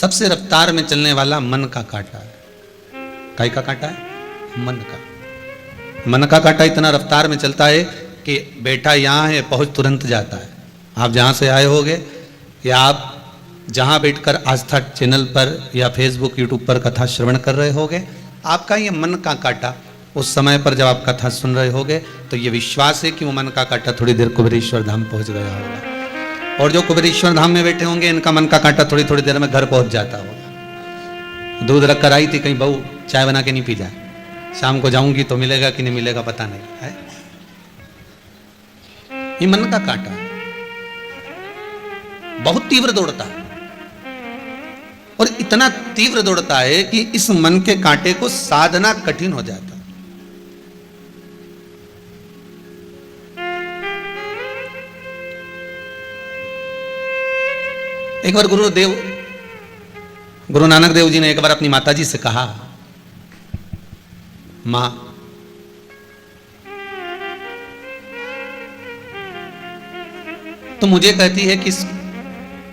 सबसे रफ्तार में चलने वाला मन का कांटा है। काय का कांटा है? मन का। मन का कांटा इतना रफ्तार में चलता है कि बेटा यहाँ है, पहुंच तुरंत जाता है। आप जहाँ से आए होगे या आप जहाँ बैठकर आस्था चैनल पर या फेसबुक यूट्यूब पर कथा श्रवण कर रहे होगे, आपका ये मन का कांटा उस समय पर जब आप कथा सुन रहे होगे तो ये विश्वास है कि वो मन का कांटा थोड़ी देर कुबेरेश्वर धाम पहुंच गया होगा। और जो कुबेरेश्वर धाम में बैठे होंगे इनका मन का कांटा थोड़ी थोड़ी देर में घर पहुंच जाता होगा। दूध रख कर आई थी, कहीं बहू चाय बना के नहीं पी जाए, शाम को जाऊंगी तो मिलेगा कि नहीं मिलेगा पता नहीं है। ये मन का कांटा है, बहुत तीव्र दौड़ता है और इतना तीव्र दौड़ता है कि इस मन के कांटे को साधना कठिन हो जाता है। एक बार गुरु नानक देव जी ने एक बार अपनी माता जी से कहा, मां तो मुझे कहती है कि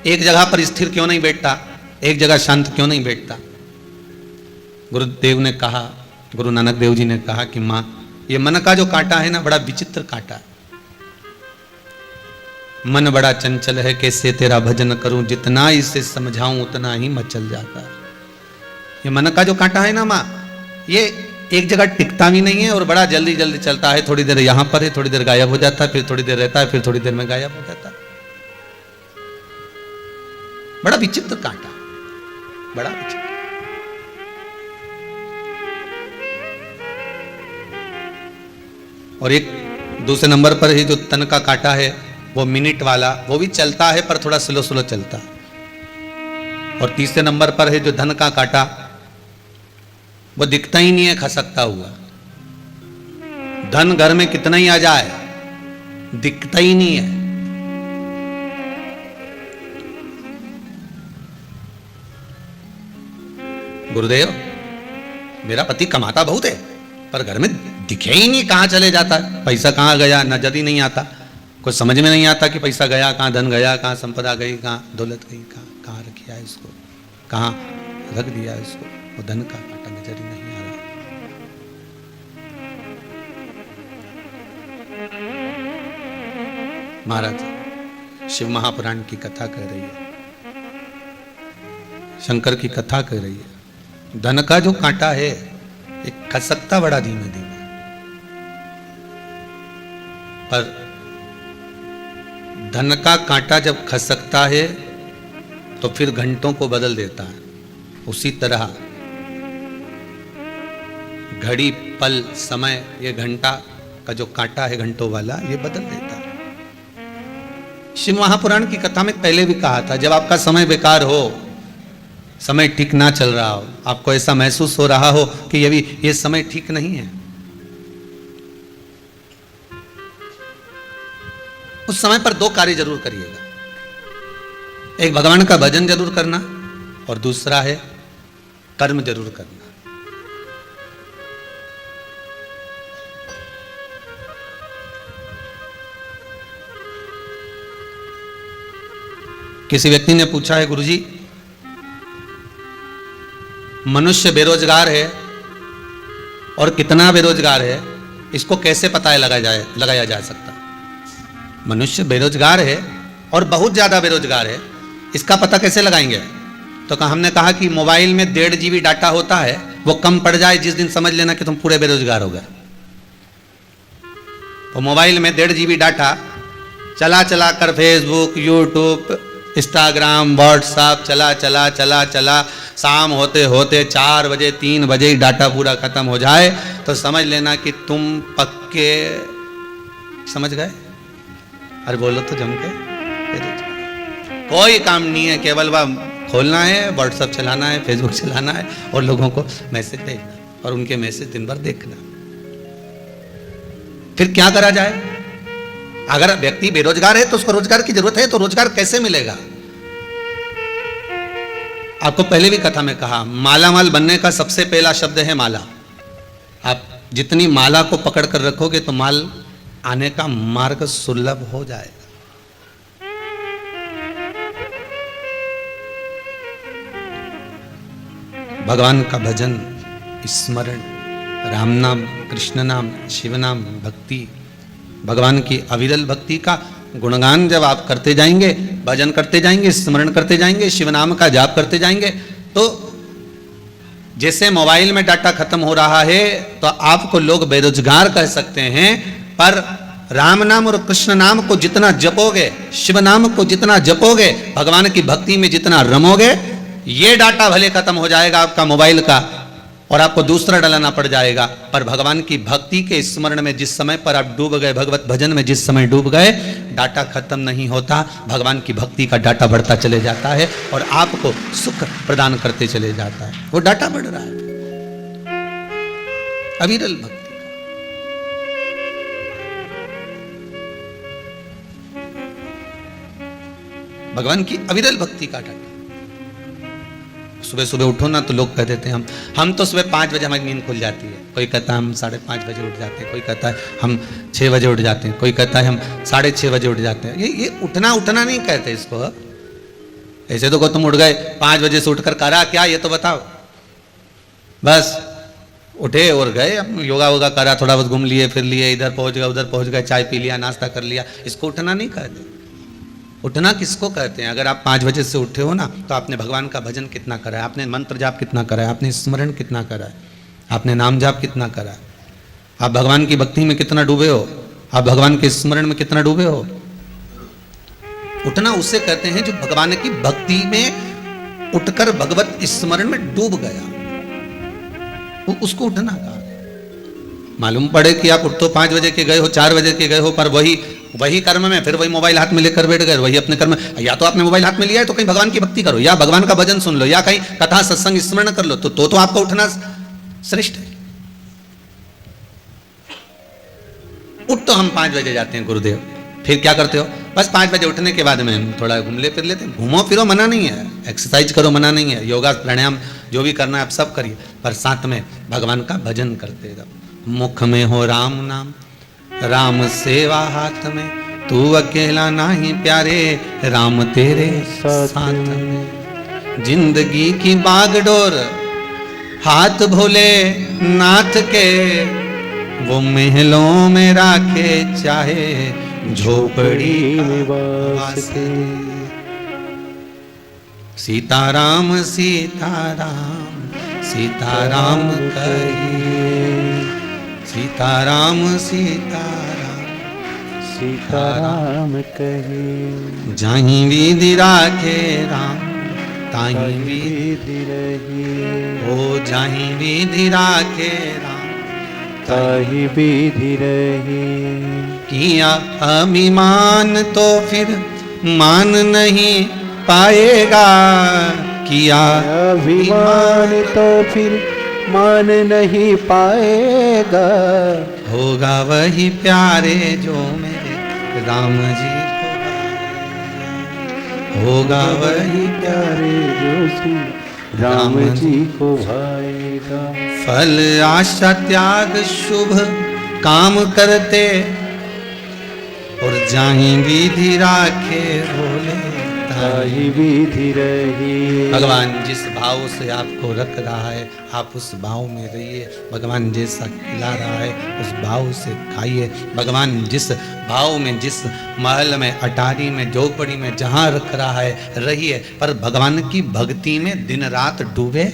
एक जगह पर स्थिर क्यों नहीं बैठता, एक जगह शांत क्यों नहीं बैठता। गुरुदेव ने कहा, गुरु नानक देव जी ने कहा कि मां ये मन का जो कांटा है ना, बड़ा विचित्र कांटा है। मन बड़ा चंचल है, कैसे तेरा भजन करूं, जितना इसे समझाऊं उतना ही मचल जाता है। ये मन का जो कांटा है ना मां, ये एक जगह टिकता भी नहीं है और बड़ा जल्दी जल्दी चलता है। थोड़ी देर यहां पर है, थोड़ी देर गायब हो जाता है, फिर थोड़ी देर रहता है, फिर थोड़ी देर में गायब हो जाता है। बड़ा विचित्र कांटा, बड़ा विचित्र। और एक दूसरे नंबर पर ही जो तन का कांटा है वो मिनट वाला, वो भी चलता है पर थोड़ा स्लो स्लो चलता है। और तीसरे नंबर पर है जो धन का कांटा, वो दिखता ही नहीं है खसकता हुआ। धन घर में कितना ही आ जाए दिखता ही नहीं है। गुरुदेव मेरा पति कमाता बहुत है पर घर में दिखे ही नहीं, कहां चले जाता है, पैसा कहां गया नजर ही नहीं आता। कुछ समझ में नहीं आता कि पैसा गया कहां, धन गया कहां, संपदा गई कहां, दौलत गई कहां, कहां रखिया है इसको, कहां रख दिया इसको। वो धन का कांटा नजर ही नहीं आ रहा। महाराज शिव महापुराण की कथा कह रही है, शंकर की कथा कह रही है। धन का जो कांटा है एक खसकता बड़ा धीमे धीमे, पर धन का कांटा जब खसकता है तो फिर घंटों को बदल देता है। उसी तरह घड़ी पल समय, ये घंटा का जो कांटा है घंटों वाला, ये बदल देता है। शिव महापुराण की कथा में पहले भी कहा था, जब आपका समय बेकार हो, समय ठीक ना चल रहा हो, आपको ऐसा महसूस हो रहा हो कि ये समय ठीक नहीं है, उस समय पर दो कार्य जरूर करिएगा। एक भगवान का भजन जरूर करना और दूसरा है कर्म जरूर करना। किसी व्यक्ति ने पूछा है, गुरुजी मनुष्य बेरोजगार है और कितना बेरोजगार है, इसको कैसे पता लगाया जा सकता। मनुष्य बेरोजगार है और बहुत ज्यादा बेरोजगार है, इसका पता कैसे लगाएंगे। तो हमने कहा कि मोबाइल में 1.5 GB डाटा होता है, वो कम पड़ जाए जिस दिन समझ लेना कि तुम पूरे बेरोजगार हो गए। तो मोबाइल में 1.5 GB डाटा चला चला कर फेसबुक यूट्यूब इंस्टाग्राम व्हाट्सएप चला शाम होते होते 4 बजे 3 बजे ही डाटा पूरा खत्म हो जाए तो समझ लेना कि तुम पक्के, समझ गए। अरे बोलो तो जम के, कोई काम नहीं है, केवल वह खोलना है, व्हाट्सएप चलाना है, फेसबुक चलाना है और लोगों को मैसेज भेजना और उनके मैसेज दिन भर देखना। फिर क्या करा जाए। अगर व्यक्ति बेरोजगार है तो उसको रोजगार की जरूरत है, तो रोजगार कैसे मिलेगा। आपको पहले भी कथा में कहा, माला माल बनने का सबसे पहला शब्द है माला। आप जितनी माला को पकड़ कर रखोगे तो माल आने का मार्ग सुलभ हो जाएगा। भगवान का भजन, स्मरण, राम नाम, कृष्ण नाम, शिव नाम, भक्ति, भगवान की अविरल भक्ति का गुणगान जब आप करते जाएंगे, भजन करते जाएंगे, स्मरण करते जाएंगे, शिव नाम का जाप करते जाएंगे, तो जैसे मोबाइल में डाटा खत्म हो रहा है तो आपको लोग बेरोजगार कह सकते हैं, पर राम नाम और कृष्ण नाम को जितना जपोगे, शिव नाम को जितना जपोगे, भगवान की भक्ति में जितना रमोगे, ये डाटा भले खत्म हो जाएगा आपका मोबाइल का और आपको दूसरा डलाना पड़ जाएगा, पर भगवान की भक्ति के स्मरण में जिस समय पर आप डूब गए, भगवत भजन में जिस समय डूब गए, डाटा खत्म नहीं होता, भगवान की भक्ति का डाटा बढ़ता चले जाता है और आपको सुख प्रदान करते चले जाता है। वो डाटा बढ़ रहा है अविरल भक्ति का। भगवान की अविरल भक्ति का डाटा। सुबह सुबह उठो ना तो लोग कह देते हैं हम तो सुबह 5 बजे हमारी नींद खुल जाती है, कोई कहता है हम 5:30 बजे उठ जाते हैं, कोई कहता है हम 6 बजे उठ जाते हैं, कोई कहता है हम 6:30 बजे उठ जाते हैं। ये उठना नहीं कहते इसको। ऐसे तो तुम उठ गए 5 बजे से उठकर करा क्या, ये तो बताओ। बस उठे और गए, योगा वोगा करा, थोड़ा बहुत घूम लिए, फिर लिए, इधर पहुंच गए, उधर पहुंच गए, चाय पी लिया, नाश्ता कर लिया, इसको उठना नहीं कहते। उठना किसको कहते हैं? अगर आप 5 बजे से उठे हो ना, तो आपने भगवान का भजन कितना करा है, आपने मंत्र जाप कितना करा है, आपने स्मरण कितना करा है, आपने नाम जाप कितना करा है, आप भगवान की भक्ति में कितना डूबे हो, आप भगवान के स्मरण में कितना डूबे हो। उठना उसे कहते हैं जो भगवान की भक्ति में उठकर भगवत स्मरण में डूब गया, वो उसको उठना कहा। मालूम पड़े कि आप उठ तो 5 बजे के गए हो, 4 बजे के गए हो, पर वही कर्म में फिर वही मोबाइल हाथ में लेकर बैठ गए, वही अपने कर्म। या तो आपने मोबाइल हाथ में लिया है तो कहीं भगवान की भक्ति करो, या भगवान का भजन सुन लो, या कहीं कथा सत्संग स्मरण कर लो, तो आपका उठना श्रेष्ठ है। उठ तो हम 5 बजे जाते हैं गुरुदेव, फिर क्या करते हो? बस 5 बजे उठने के बाद में थोड़ा घूम ले फिर लेते हैं। घूमो फिरो मना नहीं है, एक्सरसाइज करो मना नहीं है, योगा प्राणायाम जो भी करना है आप सब करिए, पर साथ में भगवान का भजन करते रहो। मुख में हो राम नाम, राम सेवा हाथ में, तू अकेला नहीं प्यारे, राम तेरे साथ में। जिंदगी की बागडोर हाथ भोले नाथ के, वो महलों में राखे चाहे झोपड़ी में वास के। सीताराम सीताराम सीताराम कहिए, सीताराम सीताराम सीताराम कहे। जाहि विधि राखे राम ताहि विधि रही, ओ जाहि विधि राखे राम ताहि विधि रही। किया अभिमान तो फिर मान नहीं पाएगा, किया अभिमान तो फिर मान नहीं पाएगा। होगा वही प्यारे जो मेरे राम जी को, होगा वही प्यारे जो श्री राम जी को भाएगा। फल आशा त्याग शुभ काम करते, और जाहि विधि राखे भोले ताहि विधि रही। भगवान जिस भाव से आपको रख रहा है आप उस भाव में रहिए, भगवान जैसा खिला रहा है उस भाव से खाइए। भगवान जिस भाव में, जिस महल में, अटारी में, झोपड़ी में, जहाँ रख रहा है रहिए, पर भगवान की भक्ति में दिन रात डूबे।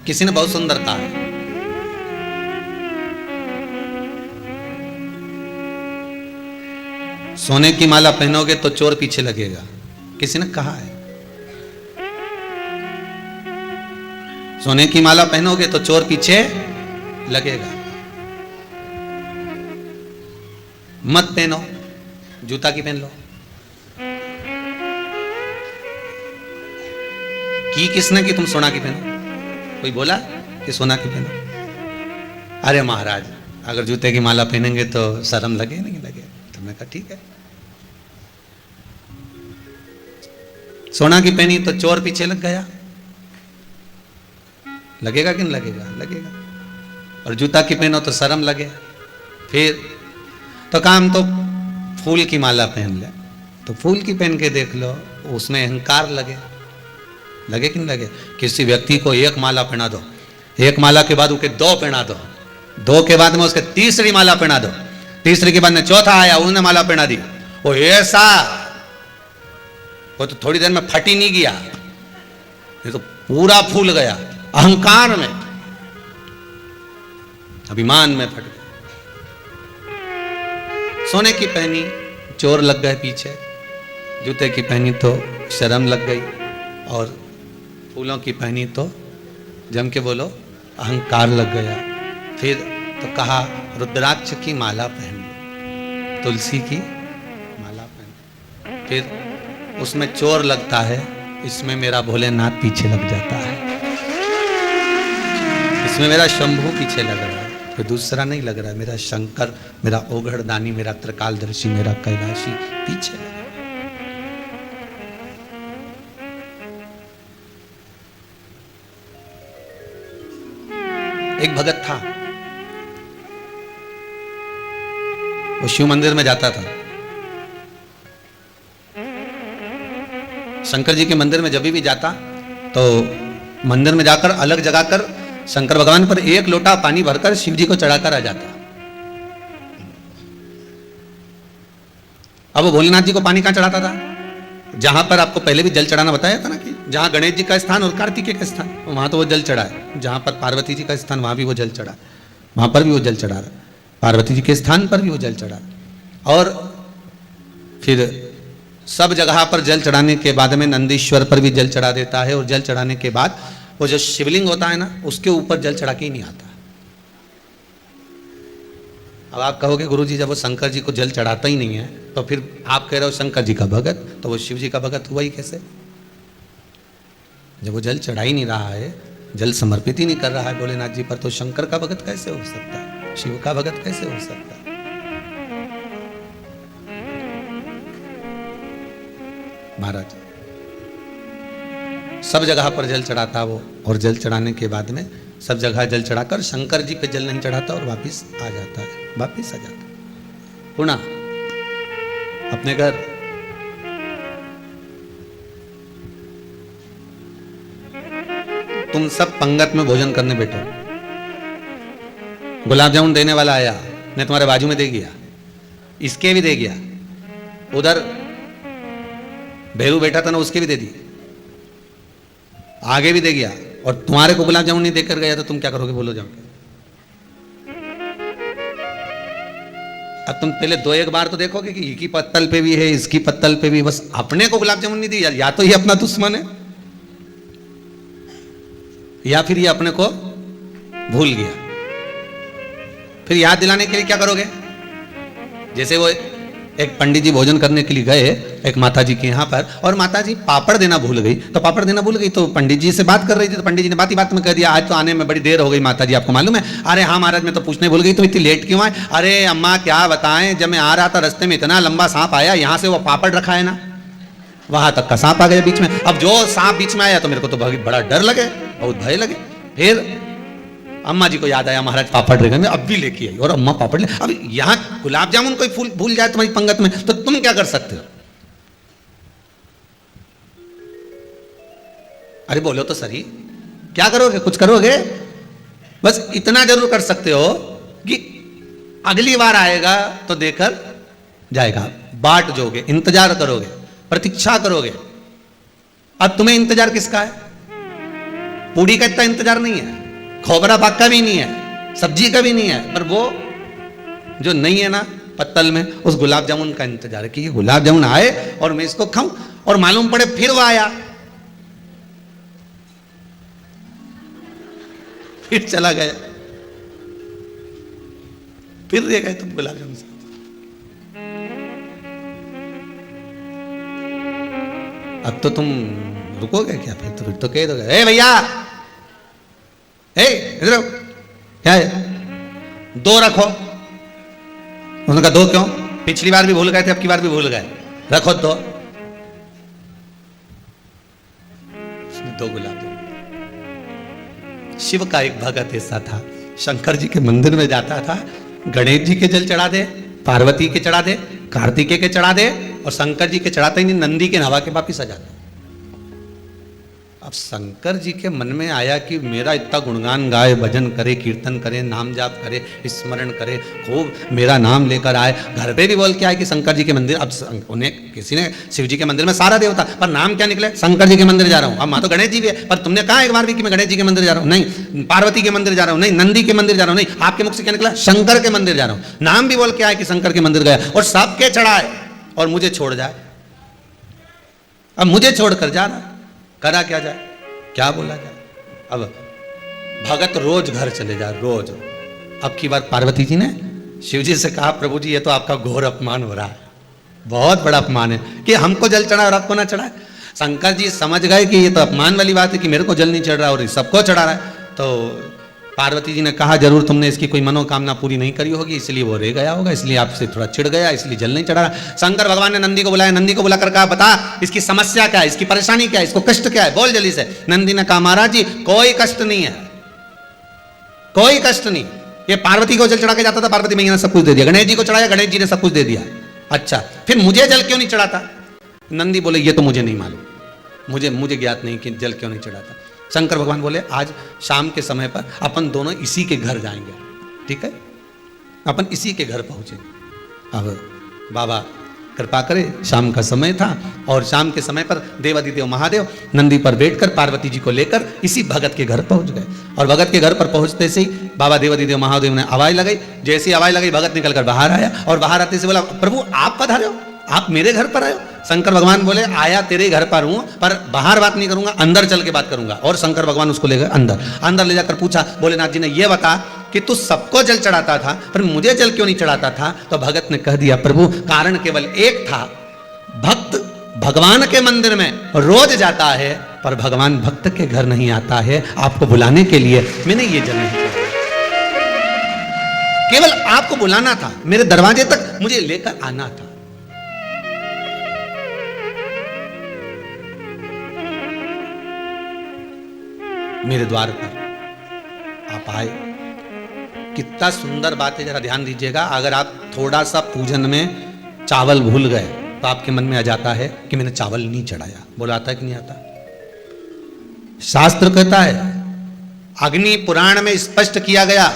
किसी ने बहुत सुंदर कहा है, सोने की माला पहनोगे तो चोर पीछे लगेगा। किसी ने कहा है सोने की माला पहनोगे तो चोर पीछे लगेगा। मत पहनो, जूता की पहन लो। की किसने कि तुम सोना की पहनो? कोई बोला कि सोना की पहनो? अरे महाराज, अगर जूते की माला पहनेंगे तो शर्म लगे नहीं लगे? तो मैं कहा ठीक है। सोना की पहनी तो चोर पीछे लग गया, लगेगा कि नहीं लगेगा? लगेगा। और जूता की पहनो तो शर्म लगे। फिर तो काम तो फूल की माला पहन ले, तो फूल की पहन के देख लो, उसमें अहंकार लगे, लगे कि नहीं लगे? किसी व्यक्ति को एक माला पहना दो, एक माला के बाद उसके दो पहना दो, दो के बाद में उसके तीसरी माला पहना दो, तीसरी के बाद में चौथा आया, उन्होंने माला पहना दी, वो ऐसा, वो तो थोड़ी देर में फट ही नहीं गया, ये तो पूरा फूल गया, अहंकार में, अभिमान में फट गया। सोने की पहनी, चोर लग गए पीछे, जूते की पहनी तो शर्म लग गई, और फूलों की पहनी तो जम के बोलो अहंकार लग गया। फिर तो कहा रुद्राक्ष की माला पहन लो, तुलसी की माला पहन, फिर उसमें चोर लगता है, इसमें मेरा भोलेनाथ पीछे लग जाता है, इसमें मेरा शंभू पीछे लग रहा है, फिर दूसरा नहीं लग रहा है, मेरा शंकर, मेरा ओघड़दानी, मेरा त्रिकालदर्शी, मेरा कैलाशी पीछे लग रहा है। एक भगत था, वो शिव मंदिर में जाता था। शंकर जी के मंदिर में जब भी जाता तो मंदिर में जाकर अलग जगह कर शंकर भगवान पर एक लोटा पानी भरकर शिव जी को चढ़ाकर आ जाता। अब वो भोलेनाथ जी को पानी कहां चढ़ाता था? जहां पर आपको पहले भी जल चढ़ाना बताया था ना, कि जहां गणेश जी का स्थान और कार्तिकेय का स्थान, वहां तो वो जल चढ़ा है, जहां पर पार्वती जी का स्थान वहां भी वो जल चढ़ा, वहां पर भी वो जल चढ़ा रहा, पार्वती जी के स्थान पर भी वो जल चढ़ा, और फिर सब जगह पर जल चढ़ाने के बाद में नंदीश्वर पर भी जल चढ़ा देता है, और जल चढ़ाने के बाद वो जो शिवलिंग होता है ना, उसके ऊपर जल चढ़ा के ही नहीं आता। अब आप कहोगे गुरुजी जब वो शंकर जी को जल चढ़ाता ही नहीं है, तो फिर आप कह रहे हो शंकर जी का भगत, तो वो शिव जी का भगत हुआ ही कैसे? जब वो जल चढ़ा ही नहीं रहा है, जल समर्पित ही नहीं कर रहा है भोलेनाथ जी पर, तो शंकर का भगत कैसे हो सकता है? शिव का भगत कैसे हो सकता है? महाराज सब जगह पर जल चढ़ाता वो, और जल चढ़ाने के बाद में सब जगह जल चढ़ाकर शंकर जी पे जल नहीं चढ़ाता और वापिस आ जाता है, वापिस आ जाता है पुनः अपने घर। तुम सब पंगत में भोजन करने बैठो, गुलाब जामुन देने वाला आया, ने तुम्हारे बाजू में दे गया, इसके भी दे गया, उधर भैरू बैठा था ना, उसके भी दे दी, आगे भी दे गया, और तुम्हारे को गुलाब जामुन नहीं देकर गया, तो तुम क्या करोगे? बोलो जाओ। अब तुम पहले दो एक बार तो देखोगे कि इसकी पत्तल पे भी है, इसकी पत्तल पे भी, बस अपने को गुलाब जामुन नहीं दिया, या तो ये अपना दुश्मन है, या फिर ये अपने को भूल गया। फिर याद दिलाने के लिए क्या करोगे? जैसे वो एक पंडित जी भोजन करने के लिए गए एक माता जी के यहाँ पर, और माता जी पापड़ देना भूल गई, तो पापड़ देना भूल गई, तो पंडित जी से बात कर रही थी, तो पंडित जी ने बात ही बात में कह दिया, आज तो आने में बड़ी देर हो गई माता जी, आपको मालूम है? अरे हाँ महाराज, मैं तो पूछने भूल गई, तुम इतनी लेट क्यों आए? अरे अम्मा क्या बताएं, जब मैं आ रहा था रास्ते में इतना लंबा सांप आया, यहाँ से वो पापड़ रखा है ना, वहां तक का सांप आ गया बीच में। अब जो सांप बीच में आया तो मेरे को तो बड़ा डर लगे, बहुत भय लगे। फिर अम्मा जी को याद आया, महाराज पापड़ रहेगा, मैं अब भी लेके आई, और अम्मा पापड़ ले। अब यहाँ गुलाब जामुन कोई फूल भूल जाए तुम्हारी पंगत में, तो तुम क्या कर सकते हो? अरे बोलो तो सही, क्या करोगे? कुछ करोगे? बस इतना जरूर कर सकते हो कि अगली बार आएगा तो देकर जाएगा, बाट जोगे, इंतजार करोगे, प्रतीक्षा करोगे। अब तुम्हें इंतजार किसका है? पूड़ी का इतना इंतजार नहीं है, खोबरा पाक का भी नहीं है, सब्जी का भी नहीं है, पर वो जो नहीं है ना पत्तल में, उस गुलाब जामुन का इंतजार है कि ये गुलाब जामुन आए और मैं इसको खाऊं। और मालूम पड़े फिर वो आया, फिर चला गया, फिर दे गए तुम गुलाब जामुन। अब तो तुम रुकोगे क्या? फिर तो कह दोगे, ए भैया, इधर क्या है, दो रखो। उन्होंने कहा दो क्यों? पिछली बार भी भूल गए थे, अब की बार भी भूल गए, रखो दो। दो गुलाब जामुन। शिव का एक भगत ऐसा था, शंकर जी के मंदिर में जाता था, गणेश जी के जल चढ़ा दे, पार्वती के चढ़ा दे, कार्तिकेय के चढ़ा दे और शंकर जी के चढ़ाते ही नहीं, नंदी के नवा के वापिस आ जाता। अब शंकर जी के मन में आया कि मेरा इतना गुणगान गाए, भजन करे, कीर्तन करे, नाम जाप करे, स्मरण करे, खूब मेरा नाम लेकर आए, घर पे भी बोल के आए कि शंकर जी के मंदिर। अब उन्हें किसी ने शिव जी के मंदिर में सारा देवता, पर नाम क्या निकले, शंकर जी के मंदिर जा रहा हूँ। अब माँ तो गणेश जी भी है, पर तुमने कहा एक बार भी कि मैं गणेश जी के मंदिर जा रहा हूँ? नहीं। पार्वती के मंदिर जा रहा हूँ? नहीं। नंदी के मंदिर जा रहा हूँ? नहीं। आपके मुख से क्या निकला? शंकर के मंदिर जा रहा हूँ। नाम भी बोल के आए कि शंकर के मंदिर गया, और सबके चढ़ाए और मुझे छोड़ जाए। अब मुझे छोड़कर जा रहा, करा क्या जाए, क्या बोला जाए? अब भगत रोज घर चले जा, रोज। अब की बार पार्वती जी ने शिव जी से कहा, प्रभु जी ये तो आपका घोर अपमान हो रहा है, बहुत बड़ा अपमान है कि हमको जल चढ़ा और आपको ना चढ़ाए। शंकर जी समझ गए कि ये तो अपमान वाली बात है कि मेरे को जल नहीं चढ़ रहा और सबको चढ़ा रहा है। तो पार्वती जी ने कहा, जरूर तुमने इसकी कोई मनोकामना पूरी नहीं करी होगी, इसलिए वो रह गया होगा, इसलिए आपसे थोड़ा चिढ़ गया, इसलिए जल नहीं चढ़ा रहा। शंकर भगवान ने नंदी को बुलाया, नंदी को बुलाकर कहा, बता इसकी समस्या क्या है, इसकी परेशानी क्या है, इसको कष्ट क्या है, बोल जल्दी से। नंदी ने कहा, महाराज जी कोई कष्ट नहीं है, कोई कष्ट नहीं। ये पार्वती को जल चढ़ा के जाता था, पार्वती मैया ने सब कुछ दे दिया। गणेश जी को चढ़ाया, गणेश जी ने सब कुछ दे दिया। अच्छा, फिर मुझे जल क्यों नहीं चढ़ाता? नंदी बोले, ये तो मुझे नहीं मालूम, मुझे ज्ञात नहीं कि जल क्यों नहीं चढ़ाता। शंकर भगवान बोले, आज शाम के समय पर अपन दोनों इसी के घर जाएंगे, ठीक है? अपन इसी के घर पहुंचेंगे। अब बाबा कृपा करे, शाम का समय था और शाम के समय पर देवादिदेव महादेव नंदी पर बैठकर पार्वती जी को लेकर इसी भगत के घर पहुंच गए। और भगत के घर पर पहुंचते से ही बाबा देवादिदेव महादेव ने आवाज लगाई। जैसी आवाज लगाई, भगत निकलकर बाहर आया और बाहर आते से बोला, प्रभु आप पधारे हो, आप मेरे घर पर आए हो? शंकर भगवान बोले, आया तेरे घर पर हूं, पर बाहर बात नहीं करूंगा, अंदर चल के बात करूंगा। और शंकर भगवान उसको ले गए अंदर ले जाकर पूछा, भोलेनाथ जी ने ये बता कि तू सबको जल चढ़ाता था, पर मुझे जल क्यों नहीं चढ़ाता था? तो भगत ने कह दिया, प्रभु कारण केवल एक था, भक्त भगवान के मंदिर में रोज जाता है, पर भगवान भक्त के घर नहीं आता है। आपको बुलाने के लिए मैंने ये जल नहीं चढ़ाया, केवल आपको बुलाना था, मेरे दरवाजे तक मुझे लेकर आना था। मेरे द्वार पर आप आए, कितना सुंदर बात है, जरा ध्यान दीजिएगा। अगर आप थोड़ा सा पूजन में चावल भूल गए तो आपके मन में आ जाता है कि मैंने चावल नहीं चढ़ाया। बोला आता है कि नहीं आता? शास्त्र कहता है, अग्नि पुराण में स्पष्ट किया गया,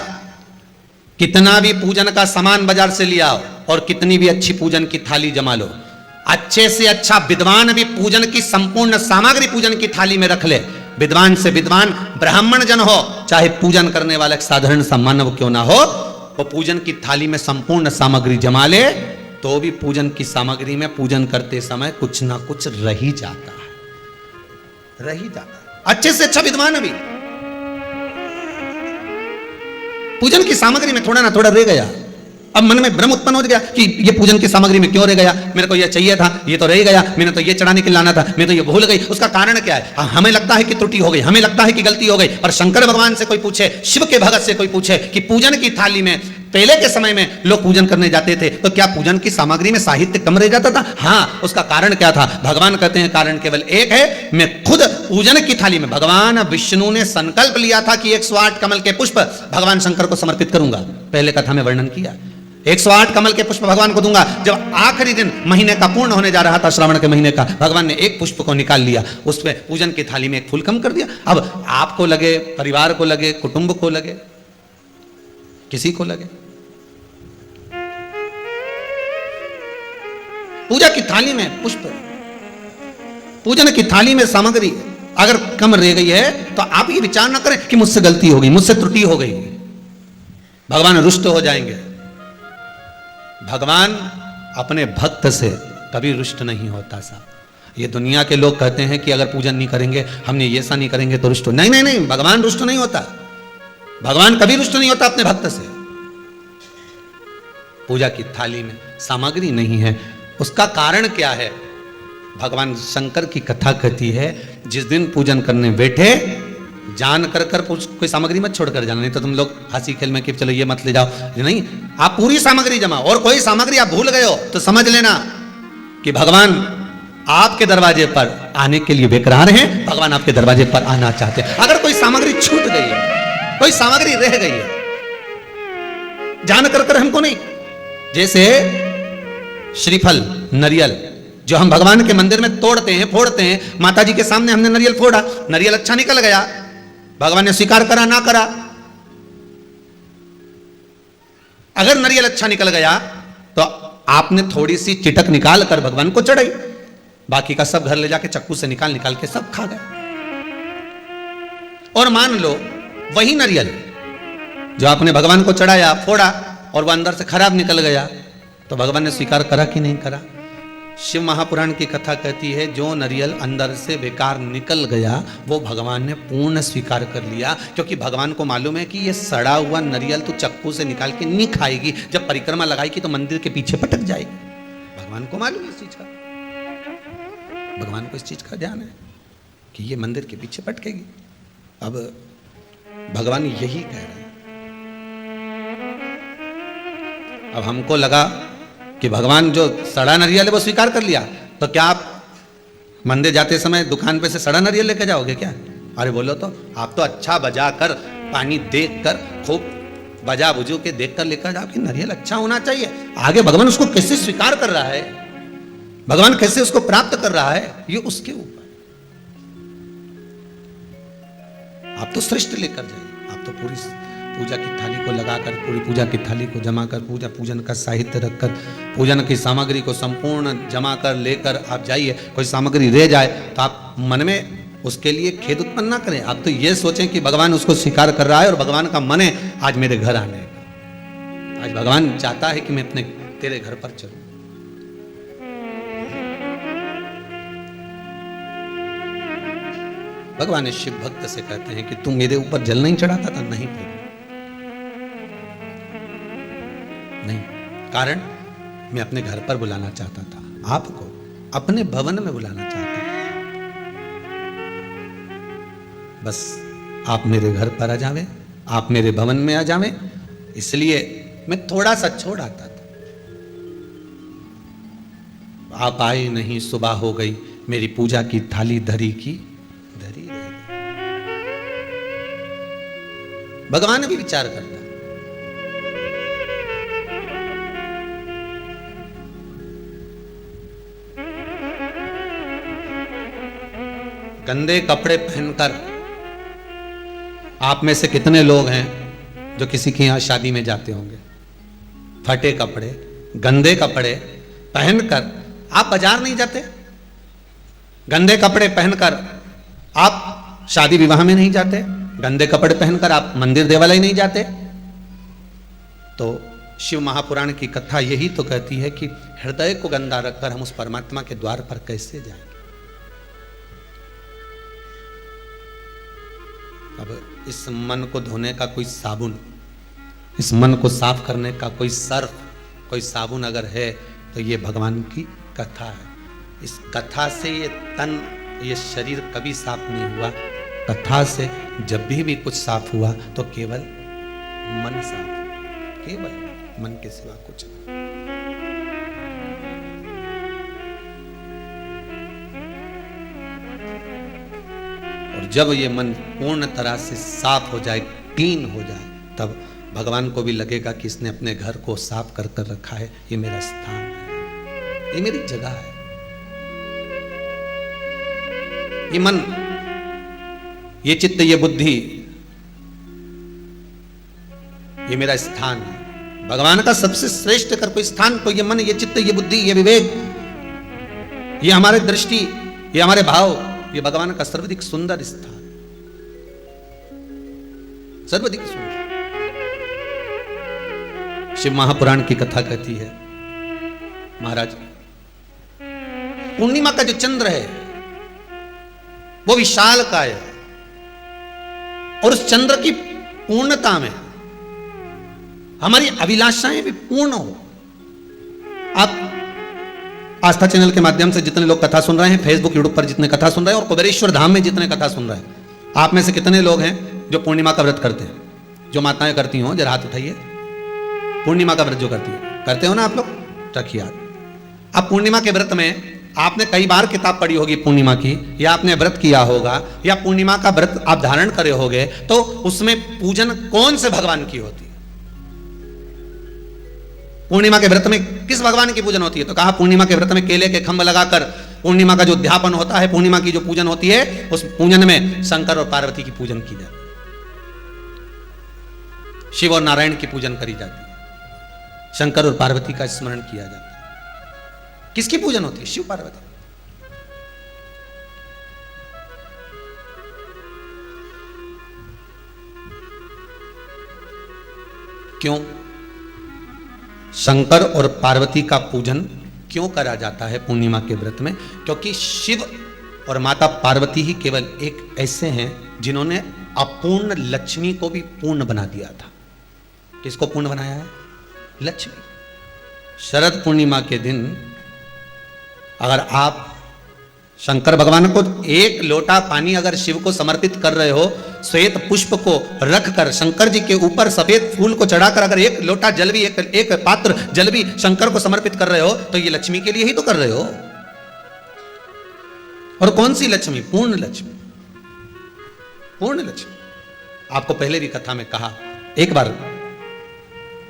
कितना भी पूजन का सामान बाजार से ले आओ और कितनी भी अच्छी पूजन की थाली जमा लो, अच्छे से अच्छा विद्वान भी पूजन की संपूर्ण सामग्री पूजन की थाली में रख ले, विद्वान से विद्वान ब्राह्मण जन हो, चाहे पूजन करने वाला एक साधारण सा मानव क्यों ना हो, वो पूजन की थाली में संपूर्ण सामग्री जमा ले, तो भी पूजन की सामग्री में पूजन करते समय कुछ ना कुछ रह ही जाता है, रह ही जाता है। अच्छे से अच्छा विद्वान भी पूजन की सामग्री में थोड़ा ना थोड़ा रह गया। अब मन में भ्रम उत्पन्न हो गया कि ये पूजन की सामग्री में क्यों रह गया, मेरे को ये चाहिए था, ये तो रह गया, मैंने तो ये चढ़ाने के लाना था, मैं तो ये भूल गई। उसका कारण क्या है? हमें लगता है कि त्रुटि हो गई, हमें लगता है कि गलती हो गई, पर शंकर भगवान से कोई पूछे, शिव के भगत से कोई पूछे कि पूजन की थाली में पहले के समय में लोग पूजन करने जाते थे तो क्या पूजन की सामग्री में साहित्य कम रह जाता था? हाँ, उसका कारण क्या था? भगवान कहते हैं कारण केवल एक है, मैं खुद पूजन की थाली में, भगवान विष्णु ने संकल्प लिया था कि 108 कमल के पुष्प भगवान शंकर को समर्पित करूंगा। पहले कथा में वर्णन किया, 108 कमल के पुष्प भगवान को दूंगा। जब आखिरी दिन महीने का पूर्ण होने जा रहा था, श्रावण के महीने का, भगवान ने एक पुष्प को निकाल लिया, उसमें पूजन की थाली में एक फूल कम कर दिया। अब आपको लगे, परिवार को लगे, कुटुंब को लगे, किसी को लगे, पूजा की थाली में पुष्प, पूजन की थाली में सामग्री अगर कम रह गई है तो आप ये विचार ना करें कि मुझसे गलती हो गई, मुझसे त्रुटि हो गई, भगवान रुष्ट हो जाएंगे। भगवान अपने भक्त से कभी रुष्ट नहीं होता साहब। ये दुनिया के लोग कहते हैं कि अगर पूजन नहीं करेंगे, हमने ये ऐसा नहीं करेंगे तो रुष्ट हो। नहीं नहीं नहीं, भगवान रुष्ट नहीं होता, भगवान कभी रुष्ट नहीं होता अपने भक्त से। पूजा की थाली में सामग्री नहीं है, उसका कारण क्या है? भगवान शंकर की कथा कहती है, जिस दिन पूजन करने बैठे जान कर कोई सामग्री मत छोड़कर जाना, नहीं तो तुम लोग हंसी खेल में कि चलो ये मत ले जाओ, नहीं, आप पूरी सामग्री जमा, और कोई सामग्री आप भूल गए हो तो समझ लेना कि भगवान आपके दरवाजे पर आने के लिए बेकरार हैं, भगवान आपके दरवाजे पर आना चाहते हैं। अगर कोई सामग्री छूट गई है, कोई सामग्री रह गई है, जान कर हमको नहीं, जैसे श्रीफल नरियल जो हम भगवान के मंदिर में तोड़ते हैं, फोड़ते हैं, माता जी के सामने हमने नरियल फोड़ा, नरियल अच्छा निकल गया, भगवान ने स्वीकार करा ना करा। अगर नरियल अच्छा निकल गया तो आपने थोड़ी सी चिटक निकाल कर भगवान को चढ़ाई, बाकी का सब घर ले जाके चक्कू से निकाल निकाल के सब खा गए। और मान लो वही नरियल जो आपने भगवान को चढ़ाया, फोड़ा और वह अंदर से खराब निकल गया, तो भगवान ने स्वीकार करा कि नहीं करा? शिव महापुराण की कथा कहती है जो नरियल अंदर से बेकार निकल गया वो भगवान ने पूर्ण स्वीकार कर लिया, क्योंकि भगवान को मालूम है कि ये सड़ा हुआ नरियल तो चक्कू से निकाल के नहीं खाएगी, जब परिक्रमा लगाएगी तो मंदिर के पीछे पटक जाएगी। भगवान को मालूम है इस चीज का, भगवान को इस चीज का ध्यान है कि ये मंदिर के पीछे पटकेगी। अब भगवान यही कह रहे हैं। अब हमको लगा कि भगवान जो सड़ा नरियल है वो स्वीकार कर लिया, तो क्या आप मंदिर जाते समय दुकान पे से सड़ा नरियल लेके जाओगे क्या? अरे बोलो तो, आप तो अच्छा बजा कर, पानी देख कर, खूब बजा बुजू के देख कर लेकर जाओ कि नरियल अच्छा होना चाहिए। आगे भगवान उसको कैसे स्वीकार कर रहा है, भगवान कैसे उसको प्राप्त कर रहा है, ये उसके ऊपर। आप तो श्रेष्ठ लेकर जाइए, आप तो पूरी पूजा की थाली को लगाकर, पूरी पूजा की थाली को जमा कर, पूजन का साहित्य रखकर, पूजन की सामग्री को संपूर्ण जमा कर लेकर आप जाइए। कोई सामग्री रह जाए तो आप मन में उसके लिए खेद उत्पन्न ना करें, आप तो ये सोचें कि भगवान उसको स्वीकार कर रहा है और भगवान का मन है आज मेरे घर आने का, आज भगवान चाहता है कि मैं अपने तेरे घर पर चलूं। भगवान शिव भक्त से कहते हैं कि तू मेरे ऊपर जल नहीं चढ़ाता था? नहीं प्रभु, नहीं, कारण मैं अपने घर पर बुलाना चाहता था, आपको अपने भवन में बुलाना चाहता था। बस आप मेरे घर पर आ जावे, आप मेरे भवन में आ जावे, इसलिए मैं थोड़ा सा छोड़ आता था। आप आए नहीं, सुबह हो गई, मेरी पूजा की थाली धरी की धरी रह गई। भगवान भी विचार करता, गंदे कपड़े पहनकर आप में से कितने लोग हैं जो किसी के यहां शादी में जाते होंगे? फटे कपड़े, गंदे कपड़े पहनकर आप बाजार नहीं जाते? गंदे कपड़े पहनकर आप शादी विवाह में नहीं जाते? गंदे कपड़े पहनकर आप मंदिर देवालय नहीं जाते? तो शिव महापुराण की कथा यही तो कहती है कि हृदय को गंदा रखकर हम उस परमात्मा के द्वार पर कैसे जाएंगे। अब इस मन को धोने का कोई साबुन, इस मन को साफ करने का कोई सर्फ, कोई साबुन अगर है तो ये भगवान की कथा है। इस कथा से ये तन, ये शरीर कभी साफ नहीं हुआ। कथा से जब भी कुछ साफ हुआ तो केवल मन साफ, केवल मन के सिवा कुछ नहीं। और जब ये मन पूर्ण तरह से साफ हो जाए, क्लीन हो जाए, तब भगवान को भी लगेगा कि इसने अपने घर को साफ कर कर रखा है, ये मेरा स्थान है, ये मेरी जगह है। ये मन, ये चित्त, ये बुद्धि, ये मेरा स्थान है। भगवान का सबसे श्रेष्ठ कर कोई स्थान तो ये मन, ये चित्त, ये बुद्धि, ये विवेक, ये हमारे दृष्टि, ये हमारे भाव, ये भगवान का सर्वाधिक सुंदर स्थान, सर्वाधिक सुंदर। शिव महापुराण की कथा कहती है, महाराज पूर्णिमा का जो चंद्र है वो विशाल काय है, और उस चंद्र की पूर्णता में हमारी अभिलाषाएं भी पूर्ण हो। आप आस्था चैनल के माध्यम से जितने लोग कथा सुन रहे हैं, फेसबुक यूट्यूब पर जितने कथा सुन रहे हैं, और कुबेरेश्वर धाम में जितने कथा सुन रहे हैं, आप में से कितने लोग हैं जो पूर्णिमा का व्रत करते हैं? जो माताएं करती हो जरा हाथ उठाइए। पूर्णिमा का व्रत जो करती है, करते हो ना आप लोग? रखिए हाथ। अब पूर्णिमा के व्रत में आपने कई बार किताब पढ़ी होगी पूर्णिमा की, या आपने व्रत किया होगा, या पूर्णिमा का व्रत आप धारण करे होगे, तो उसमें पूजन कौन से भगवान की होती है? पूर्णिमा के व्रत में किस भगवान की पूजन होती है? तो कहा पूर्णिमा के व्रत में केले के खंभ लगाकर पूर्णिमा का जो उद्यापन होता है, पूर्णिमा की जो पूजन होती है, उस पूजन में शंकर और पार्वती की पूजन की जाती है, शिव और नारायण की पूजन करी जाती है, शंकर और पार्वती का स्मरण किया जाता है। किसकी पूजन होती है? शिव पार्वती। क्यों शंकर और पार्वती का पूजन क्यों करा जाता है पूर्णिमा के व्रत में? क्योंकि शिव और माता पार्वती ही केवल एक ऐसे हैं जिन्होंने अपूर्ण लक्ष्मी को भी पूर्ण बना दिया था। किसको पूर्ण बनाया है? लक्ष्मी। शरद पूर्णिमा के दिन अगर आप शंकर भगवान को एक लोटा पानी अगर शिव को समर्पित कर रहे हो, श्वेत पुष्प को रखकर शंकर जी के ऊपर सफेद फूल को चढ़ाकर अगर एक लोटा जल भी, एक पात्र जल भी शंकर को समर्पित कर रहे हो, तो ये लक्ष्मी के लिए ही तो कर रहे हो। और कौन सी लक्ष्मी? पूर्ण लक्ष्मी। पूर्ण लक्ष्मी। आपको पहले भी कथा में कहा, एक बार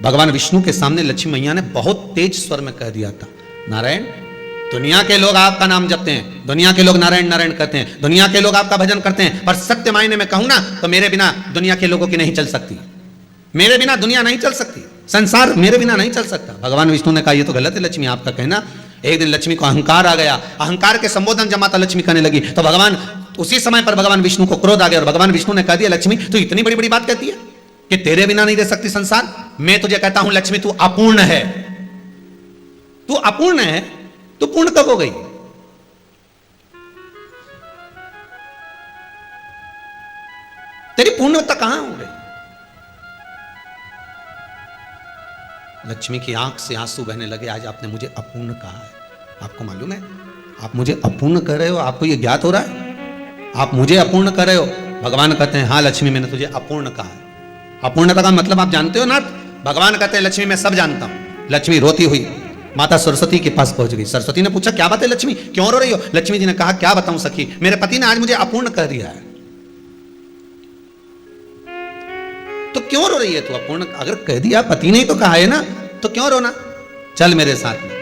भगवान विष्णु के सामने लक्ष्मी मैया ने बहुत तेज स्वर में कह दिया था, नारायण, दुनिया के लोग आपका नाम जपते हैं, दुनिया के लोग नारायण नारायण कहते हैं, दुनिया के लोग आपका भजन करते हैं, पर सत्य मायने में कहूं ना तो मेरे बिना दुनिया के लोगों की नहीं चल सकती, मेरे बिना दुनिया नहीं चल सकती, संसार मेरे बिना नहीं चल सकता। भगवान विष्णु ने कहा यह तो गलत है लक्ष्मी आपका कहना। एक दिन लक्ष्मी को अहंकार आ गया, अहंकार के संबोधन जब माता लक्ष्मी करने लगी तो भगवान उसी समय पर भगवान विष्णु को क्रोध आ गया और भगवान विष्णु ने कह दिया, लक्ष्मी तू इतनी बड़ी बड़ी बात कहती है कि तेरे बिना नहीं रह सकती संसार? मैं तुझे कहता हूं लक्ष्मी तू अपूर्ण है, तू अपूर्ण है, तू पूर्ण कब हो गई? तेरी पूर्णता कहां हो गई? लक्ष्मी की आंख से आंसू बहने लगे। आज आपने मुझे अपूर्ण कहा है, आपको मालूम है आप मुझे अपूर्ण कर रहे हो? आपको यह ज्ञात हो रहा है आप मुझे अपूर्ण कर रहे हो? भगवान कहते हैं हाँ लक्ष्मी मैंने तुझे अपूर्ण कहा है। अपूर्णता का मतलब आप जानते हो ना? भगवान कहते हैं लक्ष्मी मैं सब जानता हूं। लक्ष्मी रोती हुई माता सरस्वती के पास पहुंच गई। सरस्वती ने पूछा क्या बात है लक्ष्मी, क्यों रो रही हो? लक्ष्मी जी ने कहा क्या बताऊं सखी, मेरे पति ने आज मुझे अपूर्ण कर दिया है। तो क्यों रो रही है तू? अपूर्ण अगर कह दिया, पति ने ही तो कहा है ना, तो क्यों रोना? चल मेरे साथ में।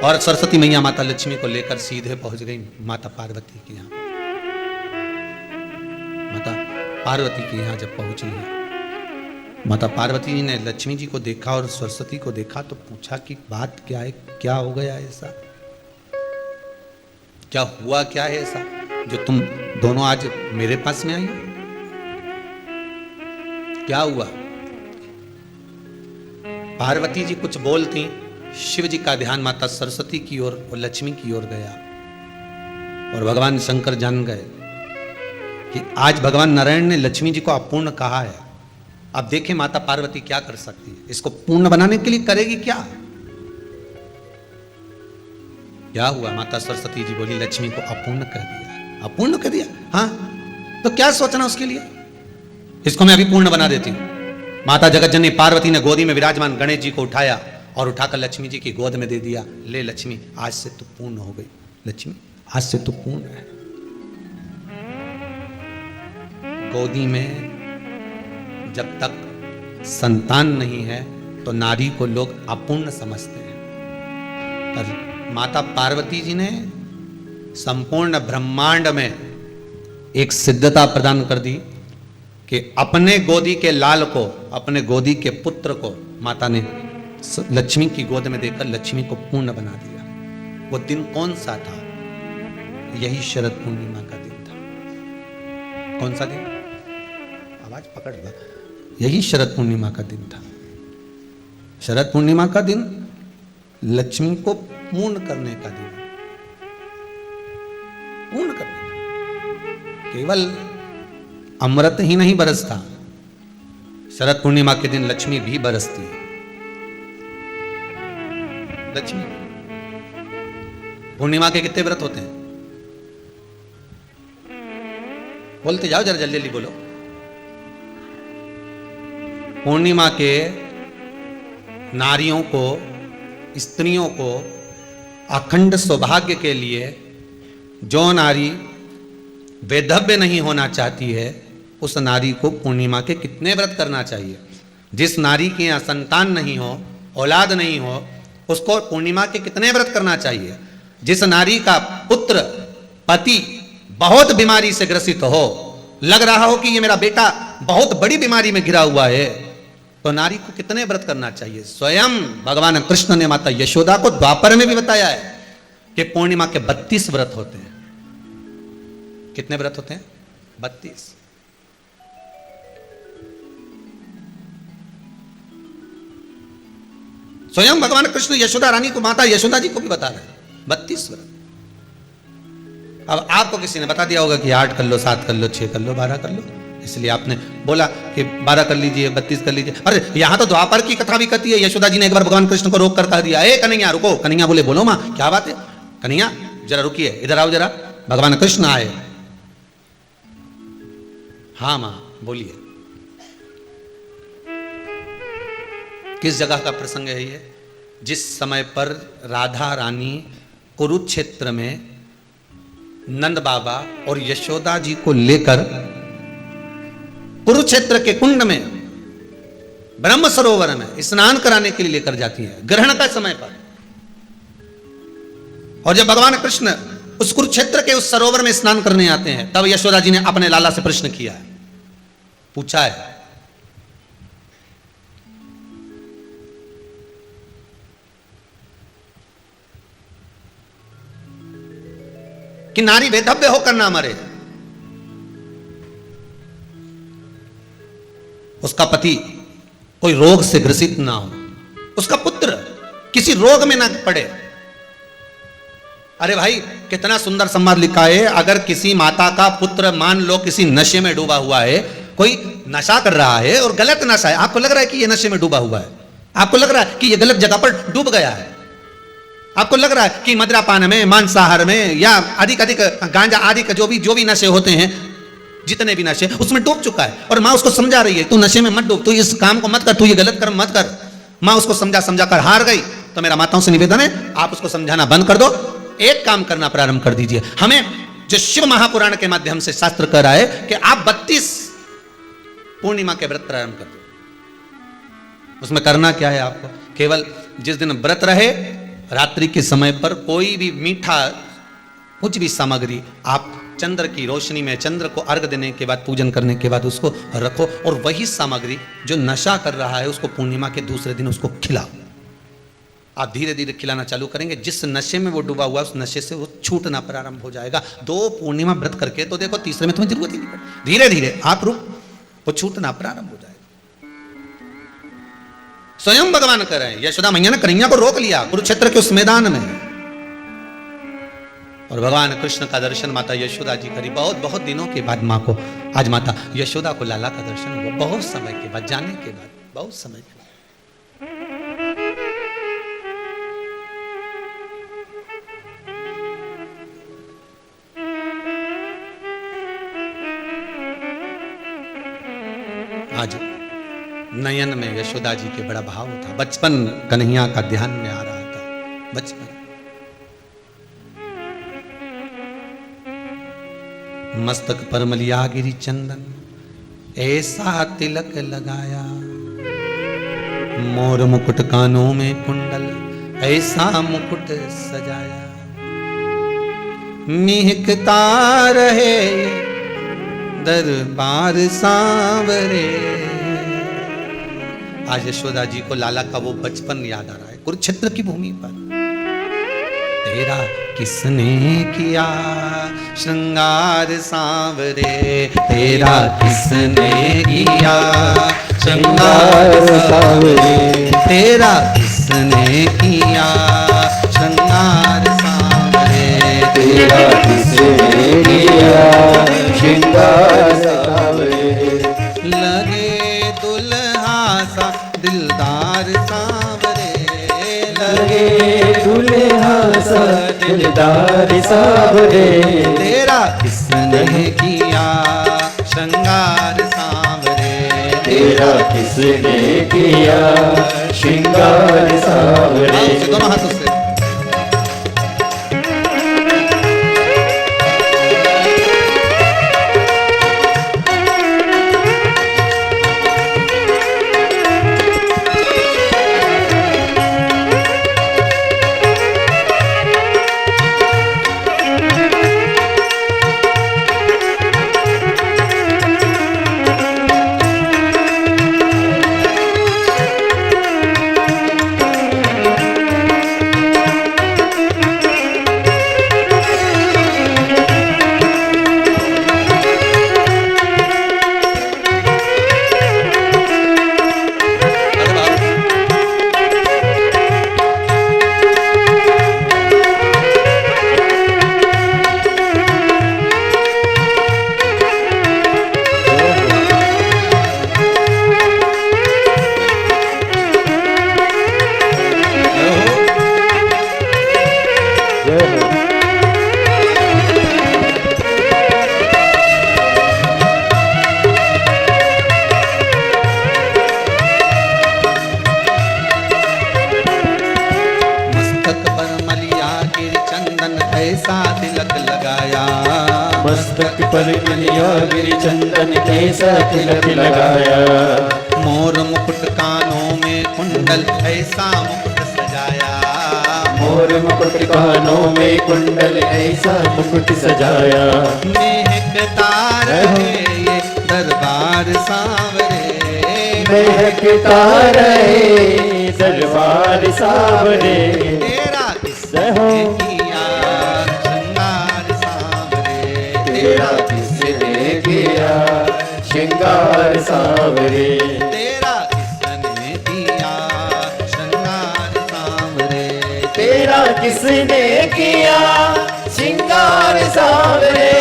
और सरस्वती मैया माता लक्ष्मी को लेकर सीधे पहुंच गई माता पार्वती के यहां। माता पार्वती के यहां जब पहुंची है, माता पार्वती जी ने लक्ष्मी जी को देखा और सरस्वती को देखा तो पूछा कि बात क्या है, क्या हो गया ऐसा, क्या हुआ, क्या है ऐसा जो तुम दोनों आज मेरे पास में आई हो? क्या हुआ? पार्वती जी कुछ बोलती, शिव जी का ध्यान माता सरस्वती की ओर और लक्ष्मी की ओर गया और भगवान शंकर जान गए कि आज भगवान नारायण ने लक्ष्मी जी को अपूर्ण कहा है। अब देखें माता पार्वती क्या कर सकती है, इसको पूर्ण बनाने के लिए करेगी क्या? क्या हुआ? माता सरस्वती जी बोली लक्ष्मी को अपूर्ण कर दिया। अपूर्ण कर दिया? हाँ, तो क्या सोचना उसके लिए, इसको मैं अभी पूर्ण बना देती हूं। माता जगतजननी पार्वती ने गोदी में विराजमान गणेश जी को उठाया और उठाकर लक्ष्मी जी की गोद में दे दिया। ले लक्ष्मी, आज से तू पूर्ण हो गई। लक्ष्मी आज से तू पूर्ण है। गोदी में जब तक संतान नहीं है तो नारी को लोग अपूर्ण समझते हैं, पर माता पार्वती जी ने संपूर्ण ब्रह्मांड में एक सिद्धता प्रदान कर दी कि अपने गोदी के लाल को, अपने गोदी के पुत्र को माता ने लक्ष्मी की गोद में देकर लक्ष्मी को पूर्ण बना दिया। वो दिन कौन सा था? यही शरद पूर्णिमा का दिन था। कौन सा दिन? आवाज पकड़ लो। यही शरद पूर्णिमा का दिन था। शरद पूर्णिमा का दिन लक्ष्मी को पूर्ण करने का दिन, पूर्ण करने का। केवल अमृत ही नहीं बरसता, शरद पूर्णिमा के दिन लक्ष्मी भी बरसती है। लक्ष्मी पूर्णिमा के कितने व्रत होते हैं? बोलते जाओ, जरा जल्दी जल्दी बोलो। पूर्णिमा के नारियों को, स्त्रियों को अखंड सौभाग्य के लिए, जो नारी वैधव्य नहीं होना चाहती है उस नारी को पूर्णिमा के कितने व्रत करना चाहिए? जिस नारी के यहाँ संतान नहीं हो औलाद नहीं हो, उसको पूर्णिमा के कितने व्रत करना चाहिए? जिस नारी का पुत्र पति बहुत बीमारी से ग्रसित हो, लग रहा हो कि ये मेरा बेटा बहुत बड़ी बीमारी में घिरा हुआ है, तो नारी को कितने व्रत करना चाहिए? स्वयं भगवान कृष्ण ने माता यशोदा को द्वापर में भी बताया है कि पूर्णिमा के 32 व्रत होते हैं। कितने व्रत होते हैं? 32। स्वयं भगवान कृष्ण यशोदा रानी को, माता यशोदा जी को भी बता रहे हैं 32 व्रत। अब आपको किसी ने बता दिया होगा कि 8 कर लो, 7 कर लो, 6 कर लो, 12 कर लो, इसलिए आपने बोला कि 12 कर लीजिए, 32 कर लीजिए। अरे यहां तो द्वापर की कथा भी कहती है। यशोदा जी ने एक बार भगवान कृष्ण को रोक कर कह दिया, ए कन्हैया रुको। कन्हैया बोले, बोलो मां क्या बात है? कन्हैया जरा रुकिए, इधर आओ जरा। भगवान कृष्ण आए। हाँ मां बोलिए। किस जगह का प्रसंग है ये? जिस समय पर राधा रानी कुरुक्षेत्र में नंद बाबा और यशोदा जी को लेकर कुरुक्षेत्र के कुंड में, ब्रह्म सरोवर में स्नान कराने के लिए लेकर जाती है, ग्रहण का समय पर। और जब भगवान कृष्ण उस कुरुक्षेत्र के उस सरोवर में स्नान करने आते हैं, तब यशोदा जी ने अपने लाला से प्रश्न किया है, पूछा है कि नारी वेधव्य होकर ना मरे, उसका पति कोई रोग से ग्रसित ना हो, उसका पुत्र किसी रोग में ना पड़े। अरे भाई कितना सुंदर संवाद लिखा है। अगर किसी माता का पुत्र मान लो किसी नशे में डूबा हुआ है, कोई नशा कर रहा है और गलत नशा है, आपको लग रहा है कि ये नशे में डूबा हुआ है, आपको लग रहा है कि ये गलत जगह पर डूब गया है, आपको लग रहा है कि मदिरापान में, मांसाहार में या अधिक गांजा आदि का जो भी नशे होते हैं, जितने भी नशे, उसमें डूब चुका है। और माँ उसको समझा रही है, तू नशे में मत डूब, तू इस काम को मत कर, तू ये गलत कर्म मत कर। माँ उसको समझा कर हार गई। तो मेरा माताओं से निवेदन है, आप उसको समझाना बंद कर दो, एक काम करना प्रारंभ कर दीजिए। हमें जो शिव महापुराण के माध्यम से शास्त्र कह रहा है कि आप 32 पूर्णिमा के व्रत प्रारंभ कर दो। उसमें करना क्या है आपको? केवल जिस दिन व्रत रहे, रात्रि के समय पर कोई भी मीठा कुछ भी सामग्री आप चंद्र की रोशनी में, चंद्र को अर्घ देने के बाद, पूजन करने के बाद उसको रखो, और वही सामग्री जो नशा कर रहा है उसको पूर्णिमा के दूसरे दिन उसको खिलाओ। आप धीरे धीरे खिलाना चालू करेंगे, जिस नशे में वो डूबा हुआ है उस नशे से वो छूटना प्रारंभ हो जाएगा। 2 पूर्णिमा व्रत करके तो देखो, तीसरे में तुम्हें जरूरत ही नहीं पड़ेगी। धीरे धीरे आप रुक, वो छूटना प्रारंभ हो जाएगा। स्वयं भगवान कर रहे हैं। यशोदा मैया ने कन्हैया को रोक लिया कुरुक्षेत्र के उस मैदान में, और भगवान कृष्ण का दर्शन माता यशोदा जी करी। बहुत दिनों के बाद माँ को, आज माता यशोदा को लाला का दर्शन हुआ, बहुत समय के बाद, जाने के बाद, बहुत समय के बाद। आज नयन में यशोदा जी के बड़ा भाव था। बचपन कन्हैया का ध्यान में आ रहा था, बचपन। मस्तक पर मलिया गिरी चंदन, ऐसा तिलक लगाया, मोर मुकुट कानों में कुंडल, ऐसा मुकुट सजाया, महकता रहे दरबार सांवरे। आज यशोदा जी को लाला का वो बचपन याद आ रहा है, कुरुक्षेत्र की भूमि पर। तेरा किसने किया श्रृंगार सांवरे, तेरा किसने किया श्रृंगार सांवरे, तेरा किसने किया श्रृंगार सांवरे, तेरा किसने किया श्रृंगार सांवरे। लगे दुल्हा सा दिलदार सांवरे, लगे दुल्हा सा दिलदार सांवरे, तेरा किसने किया श्रृंगार सांवरे, तेरा किसने किया श्रृंगार सांवरे। दोनों हाथों से मस्तक पर कलिया गिरि चंदन केसा तिलक लगाया। मोर मुकुट कानों में कुंडल ऐसा मुकुट सजाया। मोर मुकुट कानों में कुंडल ऐसा मुकुट सजाया। महकता रहे ये दरबार सांवरे, महकता रहे दरबार सांवरे। तेरा किसने किया श्रृंगार सांवरे, तेरा किसने किया श्रृंगार सांवरे। तेरा किसने किया श्रृंगार सांवरे, तेरा किसने किया श्रृंगार सांवरे।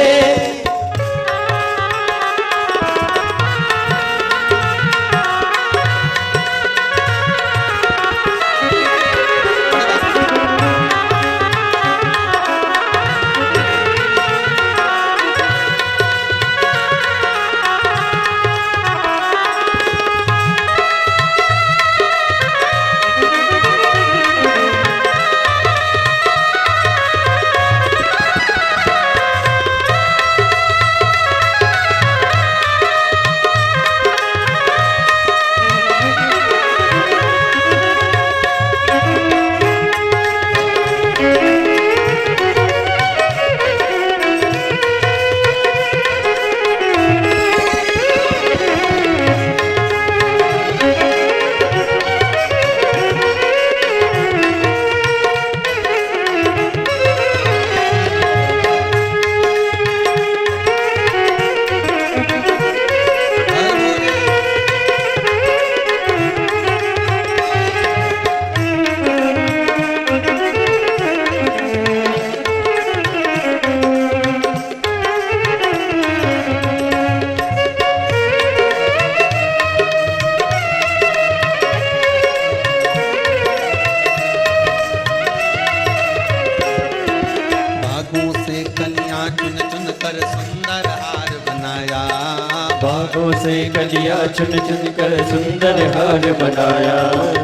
बागों से कलिया चुन चुन कर सुंदर हार बनाया।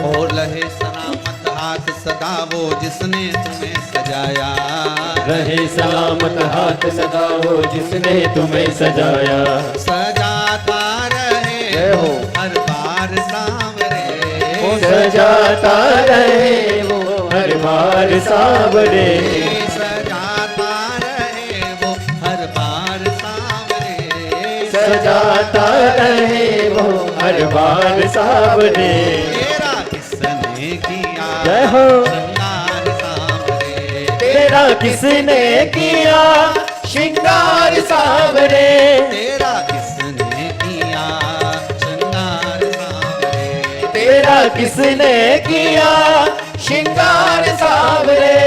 और लहे सलामत हाथ सदा वो जिसने तुम्हें सजाया। रहे सलामत हाथ सदा वो जिसने तुम्हें सजाया। सजाता रहे वो हर बार सांवरे, सजाता रहे वो हर बार सांवरे। सजाता रहे वो हर बार सांवरे, सजाता रहे वो हर बार सांवरे। तेरा किसने किया जय हो श्रृंगार सांवरे, तेरा किसने किया श्रृंगार सांवरे। तेरा किसने किया श्रृंगार सांवरे, तेरा किसने किया श्रृंगार सांवरे।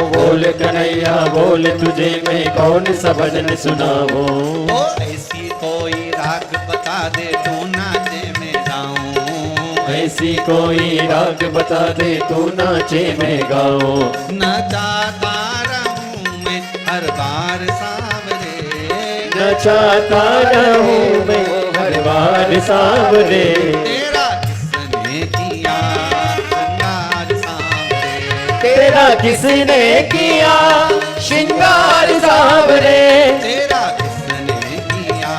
बोल कन्हैया बोल तुझे मैं कौन सा भजन सुनाऊं। ऐसी कोई राग बता दे तू नाचे में गाऊं। ऐसी कोई राग बता दे तू नाचे में गाऊं। नचाता रहूं मैं हर बार सांवरे, नचाता रहूं मैं हर बार सांवरे। तेरा किसने किया श्रृंगार सांवरे, तेरा किसने किया श्रृंगार सांवरे। तेरा किसने किया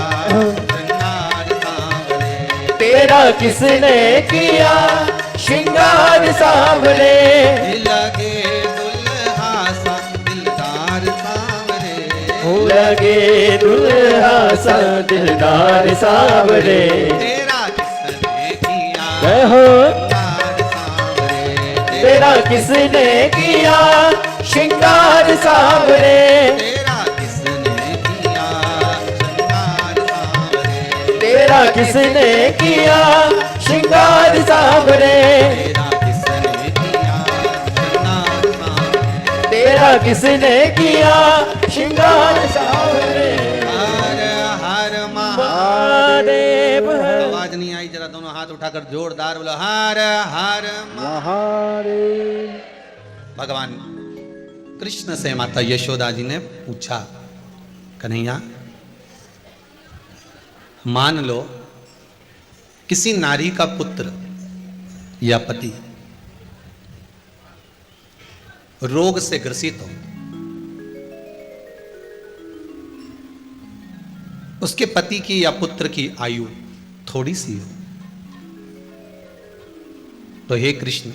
श्रृंगार सांवरे, तेरा किसने किया श्रृंगार सांवरे। लगे दुल्हा सा दिलदार सा लगे दुल्हा सा दिलदार सावरे। तेरा किसने किया कहो श्रृंगार सांवरे, तेरा किसने किया श्रृंगार सावरे। तेरा किसने किया श्रृंगार सांवरे, तेरा किसने किया श्रृंगार सावरे। तेरा किसने किया श्रृंगार सांवरे। तेरा किसने किया श्रृंगार सावरे। हर हर महादेव आवाज नहीं आई, जरा दोनों हाथ उठाकर जोरदार बोलो हर हर महादेव। भगवान कृष्ण से माता यशोदा जी ने पूछा, कन्हैया मान लो किसी नारी का पुत्र या पति रोग से ग्रसित हो, उसके पति की या पुत्र की आयु थोड़ी सी हो, तो हे कृष्ण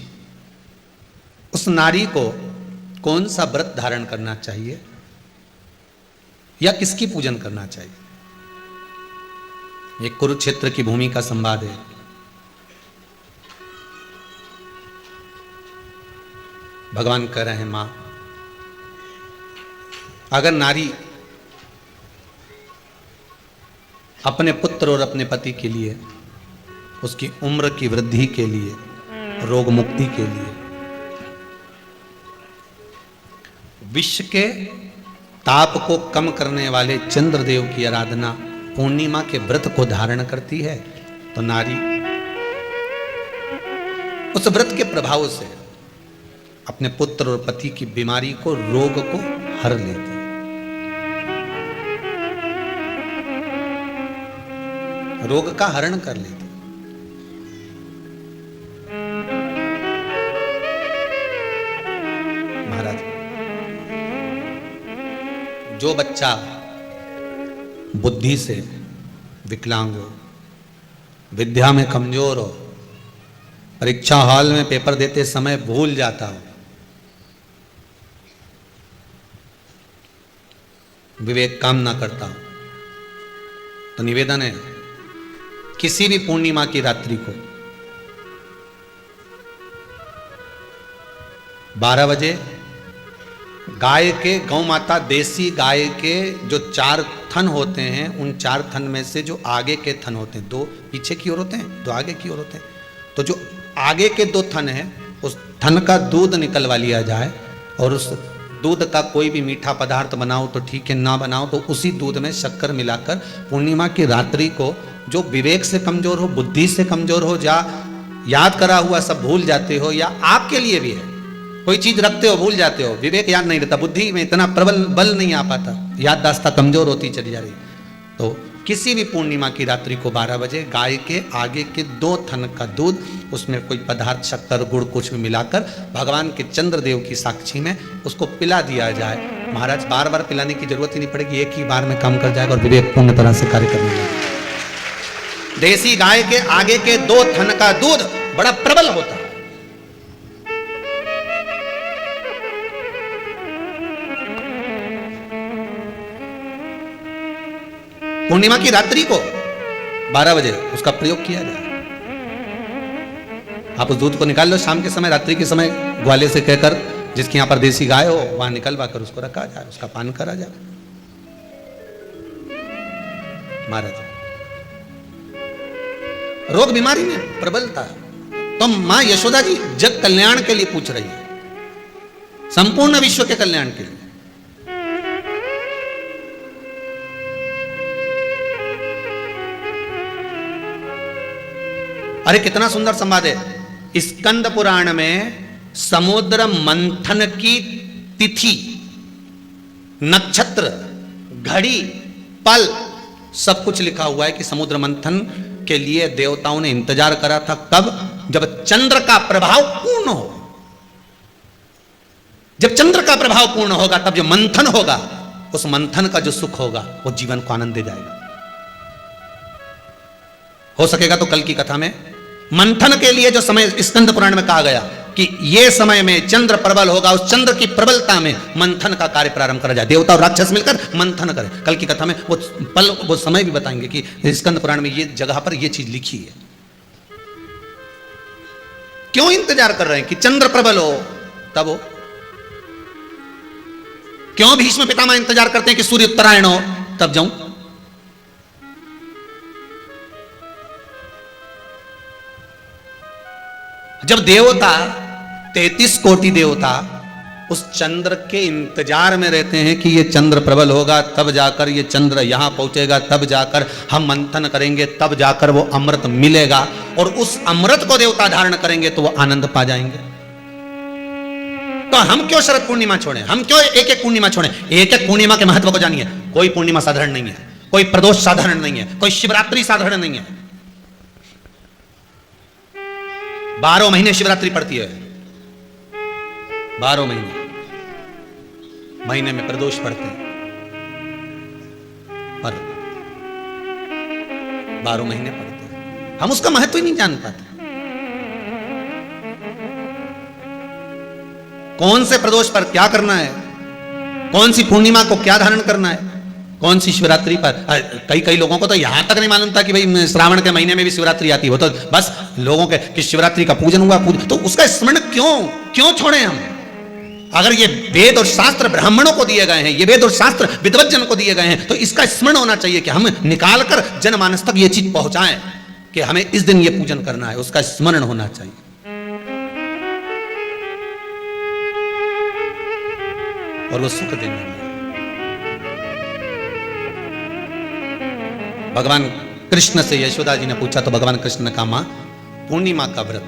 उस नारी को कौन सा व्रत धारण करना चाहिए या किसकी पूजन करना चाहिए? ये कुरुक्षेत्र की भूमि का संवाद है। भगवान कह रहे हैं, मां अगर नारी अपने पुत्र और अपने पति के लिए, उसकी उम्र की वृद्धि के लिए, रोग मुक्ति के लिए विश्व के ताप को कम करने वाले चंद्रदेव की आराधना, पूर्णिमा के व्रत को धारण करती है, तो नारी उस व्रत के प्रभाव से अपने पुत्र और पति की बीमारी को, रोग को हर लेती है। रोग का हरण कर लेती। महाराज जो बच्चा बुद्धि से विकलांग हो, विद्या में कमजोर हो, परीक्षा हॉल में पेपर देते समय भूल जाता हो, विवेक काम ना करता हो, तो निवेदन है किसी भी पूर्णिमा की रात्रि को 12 बजे गाय के, गौ माता देसी गाय के जो 4 थन होते हैं, उन 4 थन में से जो आगे के थन होते हैं, 2 पीछे की ओर होते हैं, 2 आगे की ओर होते हैं, तो जो आगे के 2 थन हैं उस थन का दूध निकलवा लिया जाए और उस दूध का कोई भी मीठा पदार्थ बनाओ तो ठीक है, ना बनाओ तो उसी दूध में शक्कर मिलाकर पूर्णिमा की रात्रि को, जो विवेक से कमजोर हो, बुद्धि से कमजोर हो, या याद करा हुआ सब भूल जाते हो, या आपके लिए भी है कोई चीज रखते हो भूल जाते हो, विवेक याद नहीं रहता, बुद्धि में इतना प्रबल बल नहीं आ पाता, याददाश्त कमजोर होती चली जा रही, तो किसी भी पूर्णिमा की रात्रि को 12 बजे गाय के आगे के 2 थन का दूध, उसमें कोई पदार्थ, शक्कर, गुड़ कुछ भी मिलाकर भगवान के चंद्रदेव की साक्षी में उसको पिला दिया जाए। महाराज बार बार पिलाने की जरूरत ही नहीं पड़ेगी, एक ही बार में काम कर जाएगा और विवेक पूर्ण तरह से कार्य करने लगेगा। देसी गाय के आगे के 2 थन का दूध बड़ा प्रबल होता है। पूर्णिमा की रात्रि को 12 बजे उसका प्रयोग किया जाए। आप उस दूध को निकाल लो, शाम के समय, रात्रि के समय ग्वाले से कहकर जिसके यहां पर देसी गाय हो वहां निकलवा कर उसको रखा जाए, उसका पान करा जाए। महाराज रोग बीमारी में प्रबलता है, तो मां यशोदा जी जग कल्याण के लिए पूछ रही है, संपूर्ण विश्व के कल्याण के लिए। अरे कितना सुंदर संवाद है। स्कंद पुराण में समुद्र मंथन की तिथि, नक्षत्र, घड़ी, पल सब कुछ लिखा हुआ है कि समुद्र मंथन के लिए देवताओं ने इंतजार करा था। कब? जब चंद्र का प्रभाव पूर्ण हो। जब चंद्र का प्रभाव पूर्ण होगा तब जो मंथन होगा, उस मंथन का जो सुख होगा वो जीवन को आनंद दे जाएगा। हो सकेगा तो कल की कथा में मंथन के लिए जो समय स्कंद पुराण में कहा गया कि ये समय में चंद्र प्रबल होगा, उस चंद्र की प्रबलता में मंथन का कार्य प्रारंभ करा जाए। देवता और राक्षस मिलकर मंथन करें। कल की कथा में वो समय भी बताएंगे कि स्कंद पुराण में ये जगह पर ये चीज लिखी है। क्यों इंतजार कर रहे हैं कि चंद्र प्रबल हो तब हो? क्यों भीष्म पितामह इंतजार करते हैं कि सूर्य उत्तरायण हो तब जाऊं? जब देवता 33 कोटि देवता उस चंद्र के इंतजार में रहते हैं कि ये चंद्र प्रबल होगा, तब जाकर ये चंद्र यहां पहुंचेगा, तब जाकर हम मंथन करेंगे, तब जाकर वो अमृत मिलेगा, और उस अमृत को देवता धारण करेंगे तो वो आनंद पा जाएंगे। तो हम क्यों शरद पूर्णिमा छोड़ें? हम क्यों एक एक पूर्णिमा छोड़ें? एक एक पूर्णिमा के महत्व को जानिए। कोई पूर्णिमा साधारण नहीं है, कोई प्रदोष साधारण नहीं है, कोई शिवरात्रि साधारण नहीं है। 12 महीने शिवरात्रि पड़ती है, 12 महीने में प्रदोष पड़ते हैं, पर 12 महीने पड़ते हैं। हम उसका महत्व ही नहीं जान पाते। कौन से प्रदोष पर क्या करना है, कौन सी पूर्णिमा को क्या धारण करना है, कौन सी शिवरात्रि पर। कई लोगों को तो यहां तक नहीं मालूम था कि भाई श्रावण के महीने में भी शिवरात्रि आती है। तो बस लोगों के कि शिवरात्रि का पूजन हुआ, तो उसका स्मरण क्यों छोड़े हम? अगर ये वेद और शास्त्र ब्राह्मणों को दिए गए हैं, ये वेद और शास्त्र विद्वज्जन को दिए गए हैं, तो इसका स्मरण होना चाहिए कि हम निकालकर जनमानस तक ये चीज पहुंचाएं कि हमें इस दिन ये पूजन करना है। उसका स्मरण होना चाहिए। और वो सुख देने वाला। भगवान कृष्ण से यशोदा जी ने पूछा तो भगवान कृष्ण ने कहा, मां, पूर्णिमा का व्रत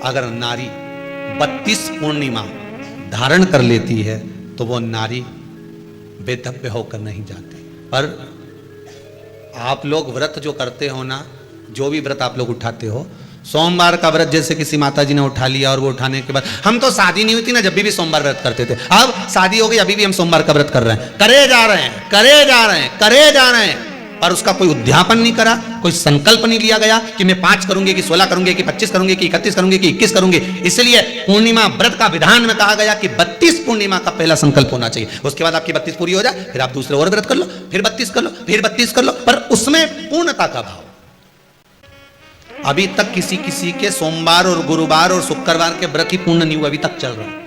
अगर नारी 32 पूर्णिमा धारण कर लेती है तो वो नारी बेधव्य होकर नहीं जाती। पर आप लोग व्रत जो करते हो ना, जो भी व्रत आप लोग उठाते हो, सोमवार का व्रत जैसे किसी माता जी ने उठा लिया और वो उठाने के बाद, हम तो शादी नहीं हुई थी ना जब भी सोमवार व्रत करते थे, अब शादी हो गई अभी भी हम सोमवार का व्रत कर रहे हैं, करे जा रहे हैं, पर उसका कोई उद्यापन नहीं करा, कोई संकल्प नहीं लिया गया कि मैं 5 करूंगी कि 16 करूंगी कि 25 करूंगी कि 31 करूंगी कि 21 करूंगी। इसलिए पूर्णिमा व्रत का विधान में कहा गया कि 32 पूर्णिमा का पहला संकल्प होना चाहिए। उसके बाद आपकी 32 पूरी हो जाए, फिर आप दूसरे और व्रत कर लो, फिर 32 कर लो, फिर 32 कर लो, पर उसमें पूर्णता का भाव। अभी तक किसी के सोमवार और गुरुवार और शुक्रवार के व्रत ही पूर्ण नहीं हुआ, अभी तक चल रहा है,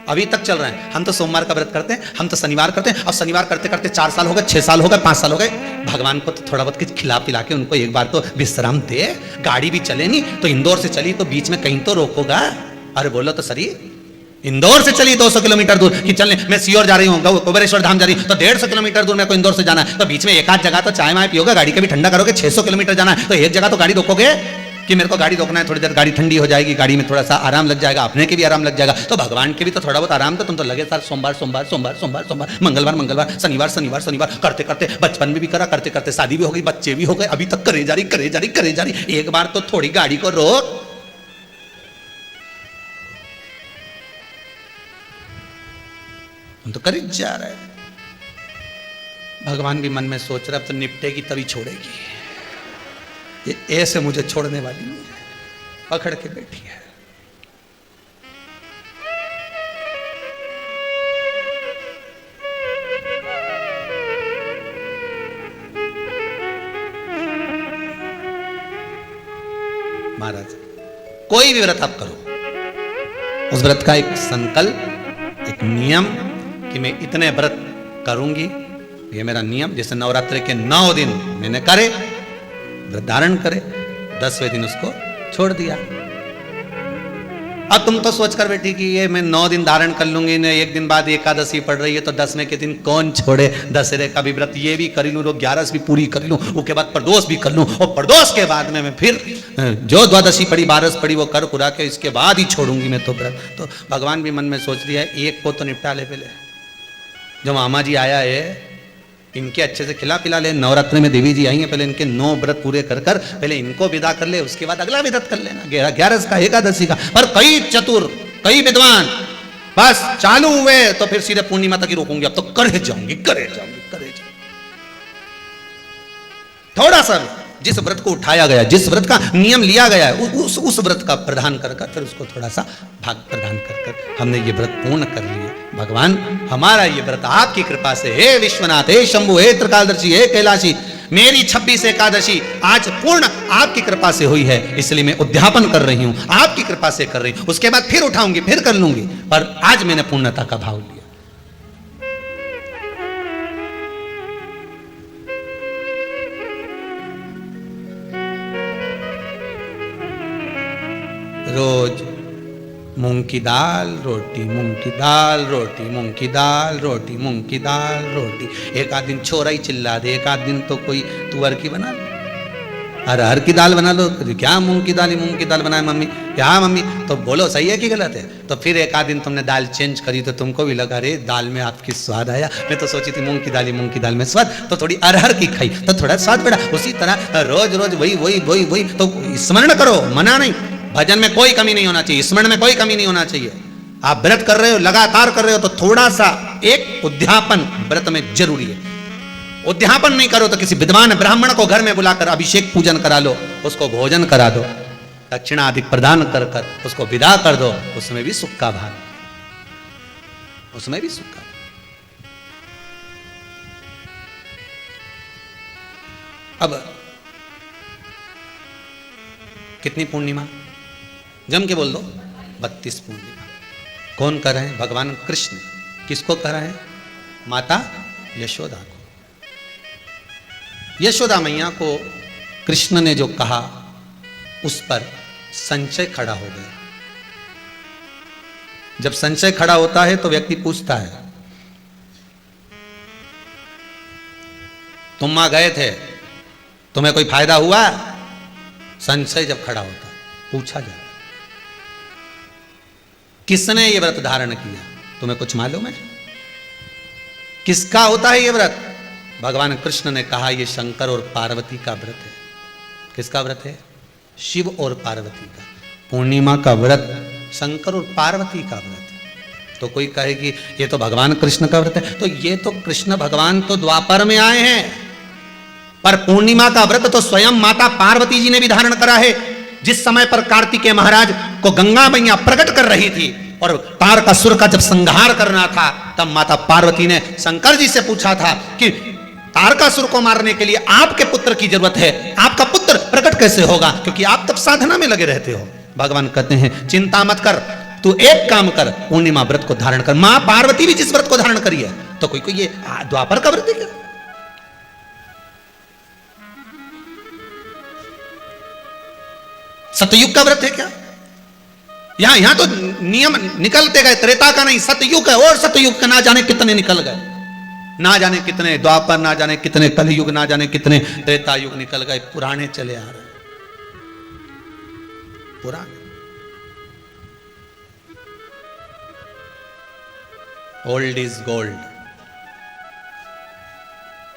अभी तक चल रहे हैं। हम तो सोमवार का व्रत करते हैं, हम तो शनिवार करते हैं, और शनिवार करते करते 4 साल हो गए, 6 साल हो गए, 5 साल हो गए। भगवान को तो थोड़ा बहुत कुछ खिला पिला के उनको एक बार तो विश्राम दे। गाड़ी भी चले नहीं तो इंदौर से चली तो बीच में कहीं तो रोकोगा। अरे बोलो तो सही, इंदौर से चली 200 किलोमीटर दूर कि चलने, मैं सीहोर जा रही हूँ, कुबेरेश्वर धाम जा रही हूँ, तो 150 किलोमीटर दूर मेरे को इंदौर से जाना है, तो बीच में एक आध जगह तो चाय माय पियोगे, गाड़ी के भी ठंडा करोगे। 600 किलोमीटर जाना है तो एक जगह तो गाड़ी रोकोगे कि मेरे को गाड़ी रोकना है, थोड़ी देर गाड़ी ठंडी हो जाएगी, गाड़ी में थोड़ा सा आराम लग जाएगा, अपने के भी आराम लग जाएगा, तो भगवान के भी तो थोड़ा बहुत आराम। तो तुम तो लगे सर सोमवार, मंगलवार, शनिवार करते करते बचपन में भी करा, करते करते शादी भी हो गई, बच्चे भी हो गए, अभी तक करे जा रही। एक बार तो थोड़ी गाड़ी को रोक। हम तो कर जा रहे हैं। भगवान भी मन में सोच रहा अब तो निपटेगी तभी छोड़ेगी, ये ऐसे मुझे छोड़ने वाली नहीं है, पकड़ के बैठी है। महाराज, कोई भी व्रत आप करो, उस व्रत का एक संकल्प, एक नियम कि मैं इतने व्रत करूंगी, ये मेरा नियम। जैसे नवरात्रि के 9 दिन मैंने करे, व्रत धारण करे, 10वें दिन उसको छोड़ दिया। अब तुम तो सोच कर बैठी कि ये मैं 9 दिन धारण कर लूंगी, ने एक दिन बाद एकादशी पड़ रही है तो 10वें के दिन कौन छोड़े, दशहरे का भी व्रत ये भी कर लूं, 11 भी पूरी कर लूं, उसके बाद प्रदोष भी कर लूं, और प्रदोष के बाद में मैं फिर जो द्वादशी पड़ी, 12 पड़ी वो कर कुरा के इसके बाद ही छोड़ूंगी मैं तो व्रत। तो भगवान भी मन में सोच लिया एक को तो निपटा ले पहले, जो मामा जी आया है इनके अच्छे से खिला पिला ले। नवरात्रि में देवी जी आई हैं, पहले इनके 9 व्रत पूरे कर पहले इनको विदा कर ले, उसके बाद अगला व्रत कर लेना 11 का, एकादशी का। पर कई चतुर, कई विद्वान बस चालू हुए तो फिर सीधे पूर्णिमा तक ही रोकूंगी, अब तो करे जाऊंगी। थोड़ा सा जिस व्रत को उठाया गया, जिस व्रत का नियम लिया गया है, उस व्रत का प्रदान कर कर फिर उसको थोड़ा सा भाग प्रदान कर कर हमने ये व्रत पूर्ण कर लिए। भगवान हमारा ये व्रत आपकी कृपा से, हे विश्वनाथ, हे शंभु, हे त्रिकालदर्शी, हे कैलाशी, मेरी 26 एकादशी आज पूर्ण आपकी कृपा से हुई है, इसलिए मैं उद्यापन कर रही हूं, आपकी कृपा से कर रही हूं। उसके बाद फिर उठाऊंगी, फिर कर लूंगी, पर आज मैंने पूर्णता का भाव लिया। रोज मूंग की दाल रोटी, मूंग की दाल रोटी, मूंग की दाल रोटी, मूंग की दाल रोटी। एक आध दिन छोरा ही चिल्ला दे, एक आध दिन तो कोई तुअर की बना लो, अरहर की दाल बना लो। क्या मूंग की दाल बनाए मम्मी? क्या मम्मी? तो बोलो सही है कि गलत है? तो फिर एक आध दिन तुमने दाल चेंज करी तो तुमको भी लगा रे दाल में आपकी स्वाद आया। मैं तो सोची थी मूंग की दाल में स्वाद, तो थोड़ी अरहर की खाई तो थोड़ा स्वाद बढ़ा। उसी तरह रोज रोज वही तो स्मरण करो, मना नहीं। भजन में कोई कमी नहीं होना चाहिए, स्मरण में कोई कमी नहीं होना चाहिए। आप व्रत कर रहे हो, लगातार कर रहे हो, तो थोड़ा सा एक उद्यापन व्रत में जरूरी है। उद्यापन नहीं करो तो किसी विद्वान ब्राह्मण को घर में बुलाकर अभिषेक पूजन करा लो, उसको भोजन करा दो, दक्षिणा अधिक प्रदान कर कर उसको विदा कर दो, उसमें भी सुख का भाग, उसमें भी सुख का। अब कितनी पूर्णिमा? जम के बोल दो, 32 पूर्णिमा। कौन कर रहे हैं? भगवान कृष्ण। किसको कर रहे हैं? माता यशोदा को। यशोदा मैया को कृष्ण ने जो कहा उस पर संशय खड़ा हो गया। जब संशय खड़ा होता है तो व्यक्ति पूछता है, तुम वहां गए थे, तुम्हें कोई फायदा हुआ? संशय जब खड़ा होता पूछा जाए, किसने ये व्रत धारण किया? तुम्हें कुछ मालूम है? किसका होता है ये व्रत? भगवान कृष्ण ने कहा ये शंकर और पार्वती का व्रत है। किसका व्रत है? शिव और पार्वती का। पूर्णिमा का व्रत शंकर और पार्वती का व्रत है। तो कोई कहे कि ये तो भगवान कृष्ण का व्रत है, तो ये तो कृष्ण भगवान तो द्वापर में आए हैं, पर पूर्णिमा का व्रत तो स्वयं माता पार्वती जी ने भी धारण करा है। जिस समय पर कार्तिकेय महाराज को गंगा मैया प्रकट कर रही थी और तारकासुर का जब संहार करना था, तब माता पार्वती ने शंकर जी से पूछा था कि तारकासुर को मारने के लिए आपके पुत्र की जरूरत है, आपका पुत्र प्रकट कैसे होगा? क्योंकि आप तब साधना में लगे रहते हो। भगवान कहते हैं चिंता मत कर, तू एक काम कर, पूर्णिमा व्रत को धारण कर। मां पार्वती भी जिस व्रत को धारण करी है, तो कोई ये द्वापर का व्रत है क्या? सतयुग का व्रत है क्या? यहां तो नियम निकलते गए, त्रेता का नहीं, सतयुग है। और सतयुग के ना जाने कितने निकल गए, ना जाने कितने द्वापर, ना जाने कितने कलयुग, ना जाने कितने त्रेता युग निकल गए। पुराने चले आ रहे, पुराने। Old is gold.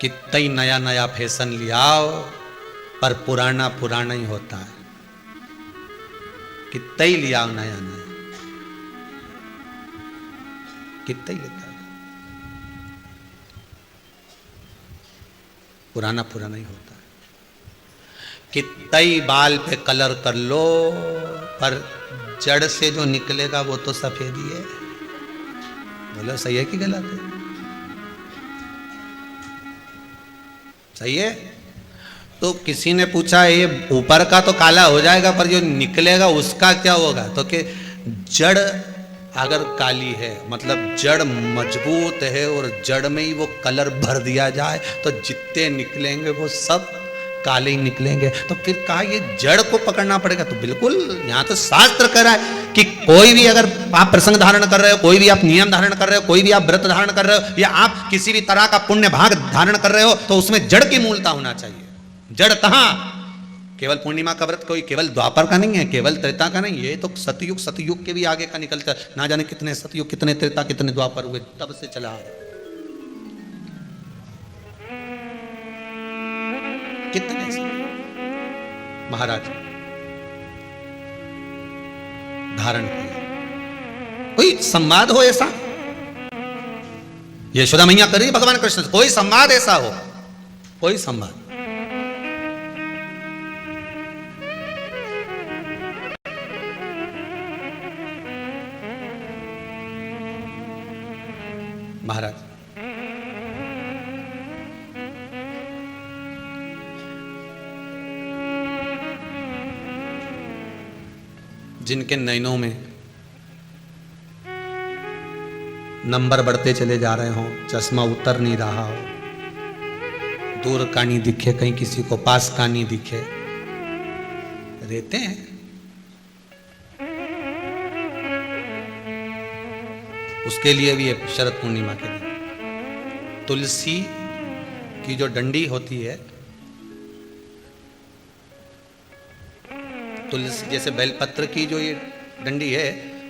कितना ही नया नया फैशन लियाओ, पर पुराना पुराना ही होता है। कितना ही लियाओ नया नया, कितना ही लेता है, पुराना पुराना ही होता है। कितना ही बाल पे कलर कर लो, पर जड़ से जो निकलेगा वो तो सफेद ही है। बोलो सही है कि गलत है? सही है। तो किसी ने पूछा ये ऊपर का तो काला हो जाएगा, पर जो निकलेगा उसका क्या होगा? तो कि जड़ अगर काली है, मतलब जड़ मजबूत है और जड़ में ही वो कलर भर दिया जाए, तो जितने निकलेंगे वो सब काले ही निकलेंगे। तो फिर कहा ये जड़ को पकड़ना पड़ेगा। तो बिल्कुल यहाँ तो शास्त्र कह रहा है कि कोई भी अगर आप प्रसंग धारण कर रहे हो, कोई भी आप नियम धारण कर रहे हो, कोई भी आप व्रत धारण कर रहे हो, या आप किसी भी तरह का पुण्य भाग धारण कर रहे हो, तो उसमें जड़ की मूलता होना चाहिए। जड़ कहां? केवल पूर्णिमा का व्रत कोई केवल द्वापर का नहीं है, केवल त्रेता का नहीं, ये तो सतयुग के भी आगे का निकलता है। ना जाने कितने सतयुग, कितने त्रेता, कितने द्वापर हुए, तब से चला आ रहा। कितने महाराज धारण किया। कोई संवाद हो ऐसा? यशोदा मैया कर रही भगवान कृष्ण से, कोई संवाद ऐसा हो, कोई संवाद। महाराज, जिनके नयनों में नंबर बढ़ते चले जा रहे हो, चश्मा उतर नहीं रहा हो, दूर का नहीं दिखे, कहीं किसी को पास का नहीं दिखे, रहते हैं। उसके लिए भी है शरद पूर्णिमा के दिन तुलसी की जो डंडी होती है, तुलसी जैसे बेलपत्र की जो ये डंडी है,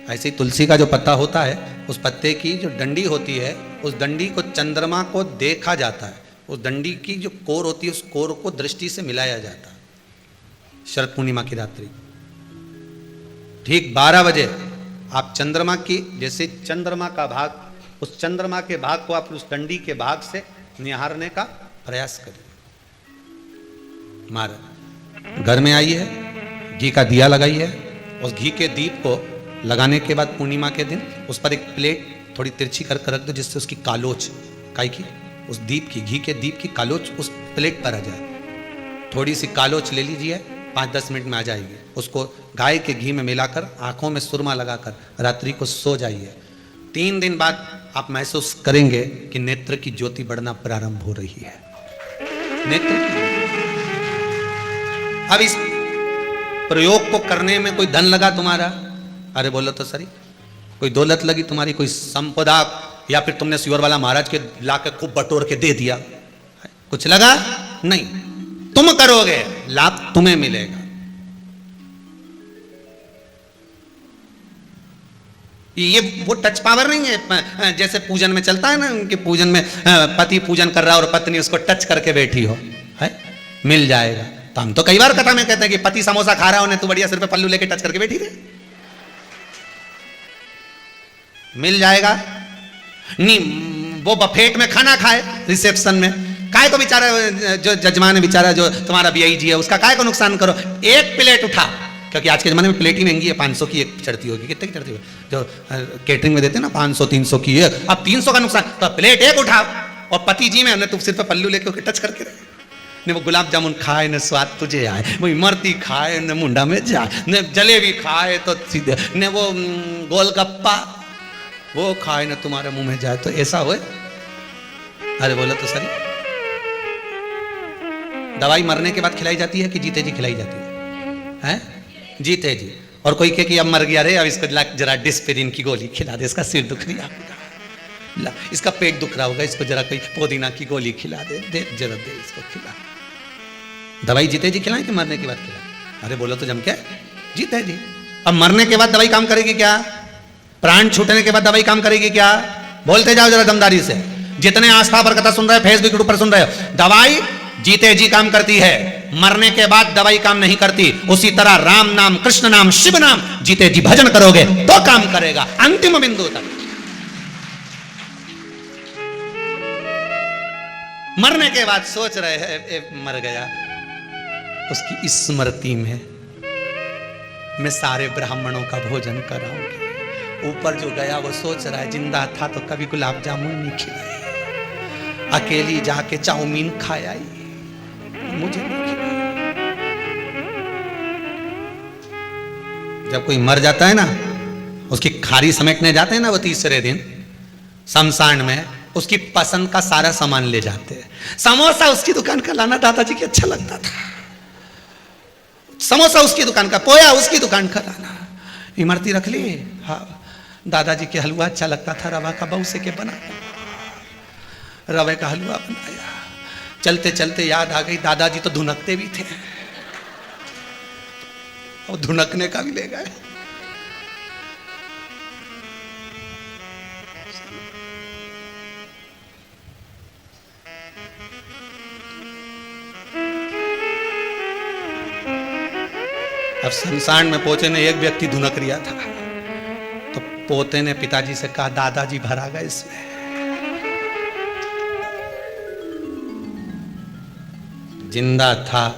ऐसे ही तुलसी का जो पत्ता होता है, उस पत्ते की जो डंडी होती है, उस डंडी को चंद्रमा को देखा जाता है। उस डंडी की जो कोर होती है, उस कोर को दृष्टि से मिलाया जाता है। शरद पूर्णिमा की रात्रि ठीक 12 बजे आप चंद्रमा की, जैसे चंद्रमा का भाग, उस चंद्रमा के भाग को आप उस डंडी के भाग से निहारने का प्रयास करें। महाराज घर में आई है, घी का दिया लगाई है, उस घी के दीप को लगाने के बाद पूर्णिमा के दिन उस पर एक प्लेट थोड़ी तिरछी कर रख दो, जिससे उसकी कालोच, काई की, उस दीप की, घी के दीप की कालोच उस प्लेट पर आ जाए। थोड़ी सी कालोच ले लीजिए, 5-10 मिनट में आ जाएगी। उसको गाय के घी में मिलाकर आंखों में सुरमा लगाकर रात्रि को सो जाइए। 3 दिन बाद आप महसूस करेंगे कि नेत्र की ज्योति बढ़ना प्रारंभ हो रही है। नेत्र की, अब इस प्रयोग को करने में कोई धन लगा तुम्हारा? अरे बोलो तो सही, कोई दौलत लगी तुम्हारी, कोई संपदा, या फिर तुमने सुअर वाला महाराज के लाके खूब बटोर के दे दिया, कुछ लगा? नहीं। तुम करोगे, लाभ तुम्हें मिलेगा। ये वो टच पावर नहीं है जैसे पूजन में चलता है ना, कि पूजन में पति पूजन कर रहा है और पत्नी उसको टच करके बैठी हो, है मिल जाएगा। तो हम तो कई बार कथा में कहते हैं कि पति समोसा खा रहा है, तू बढ़िया सिर पे पल्लू लेके टच करके बैठी रहे, मिल जाएगा। नहीं, वो बफेट में खाना खाए रिसेप्शन में, काय को बेचारा जो जजमान है, बेचारा जो तुम्हारा बीआईजी है, उसका काय को नुकसान करो। एक प्लेट उठा, क्योंकि आज के जमाने में प्लेट ही महंगी है, 500 की एक चढ़ती होगी, कितने की चढ़ती होगी, जो केटरिंग में देते हैं ना 500-300 की एक, अब 300 का नुकसान, तो प्लेट एक उठा और पति जी में तू सिर पे पल्लू लेके टच करके रहे। ने वो गुलाब जामुन खाए न स्वाद तुझे आए, वो इमरती खाए न मुंडा में जाए, न जलेबी खाए तो सीधे, न वो गोलगप्पा वो खाए न तुम्हारे मुंह में जाए, तो ऐसा होए? अरे बोलो तो सही। दवाई मरने के बाद खिलाई जाती है कि जीते जी खिलाई जाती है? हैं? जीते जी। और कोई कहे कि अब मर गया रे, अब इसको जरा डिस्पेरिन की गोली खिला दे, इसका सिर दुख रहा होगा, इसका पेट दुख रहा होगा, इसको जरा कोई पुदीना की गोली खिला दे, दे जरा दे इसको खिला। दवाई जीते जी खिलाएं कि मरने के बाद खिलाएं? अरे बोलो तो जम के जीते जी। अब मरने के बाद दवाई काम करेगी क्या? प्राण छूटने के बाद दवाई काम करेगी क्या? बोलते जाओ जरा दमदारी से। जितने आस्था पर कथा सुन रहे हो, फेसबुक पर सुन रहे हो, दवाई जीते जी काम करती है, मरने के बाद दवाई काम नहीं करती। उसी तरह राम नाम, कृष्ण नाम, शिव नाम जीते जी भजन करोगे तो काम करेगा अंतिम बिंदु तक। मरने के बाद सोच रहे हैं मर गया, उसकी स्मृति में मैं सारे ब्राह्मणों का भोजन कराऊंगी। ऊपर जो गया वो सोच रहा है जिंदा था तो कभी गुलाब जामुन नहीं खिलाए, अकेली जाके चाउमीन खाया ही, मुझे नहीं खिलाया। जब कोई मर जाता है ना, उसकी खारी समेटने जाते हैं ना, वो तीसरे दिन शमशान में उसकी पसंद का सारा सामान ले जाते हैं। समोसा उसकी दुकान का लाना दादाजी की अच्छा लगता था, समोसा उसकी दुकान का, पोया उसकी दुकान का लाना। इमरती रख ली, हाँ दादाजी के हलवा अच्छा लगता था, रवा का बहु से के बना, रवे का हलवा बनाया। चलते चलते याद आ गई दादाजी तो धुनकते भी थे, और धुनकने का भी ले गए। अब शमशान में पहुंचे ने एक व्यक्ति धुनक रिया था, तो पोते ने पिताजी से कहा दादाजी भरा गए इसमें। जिंदा था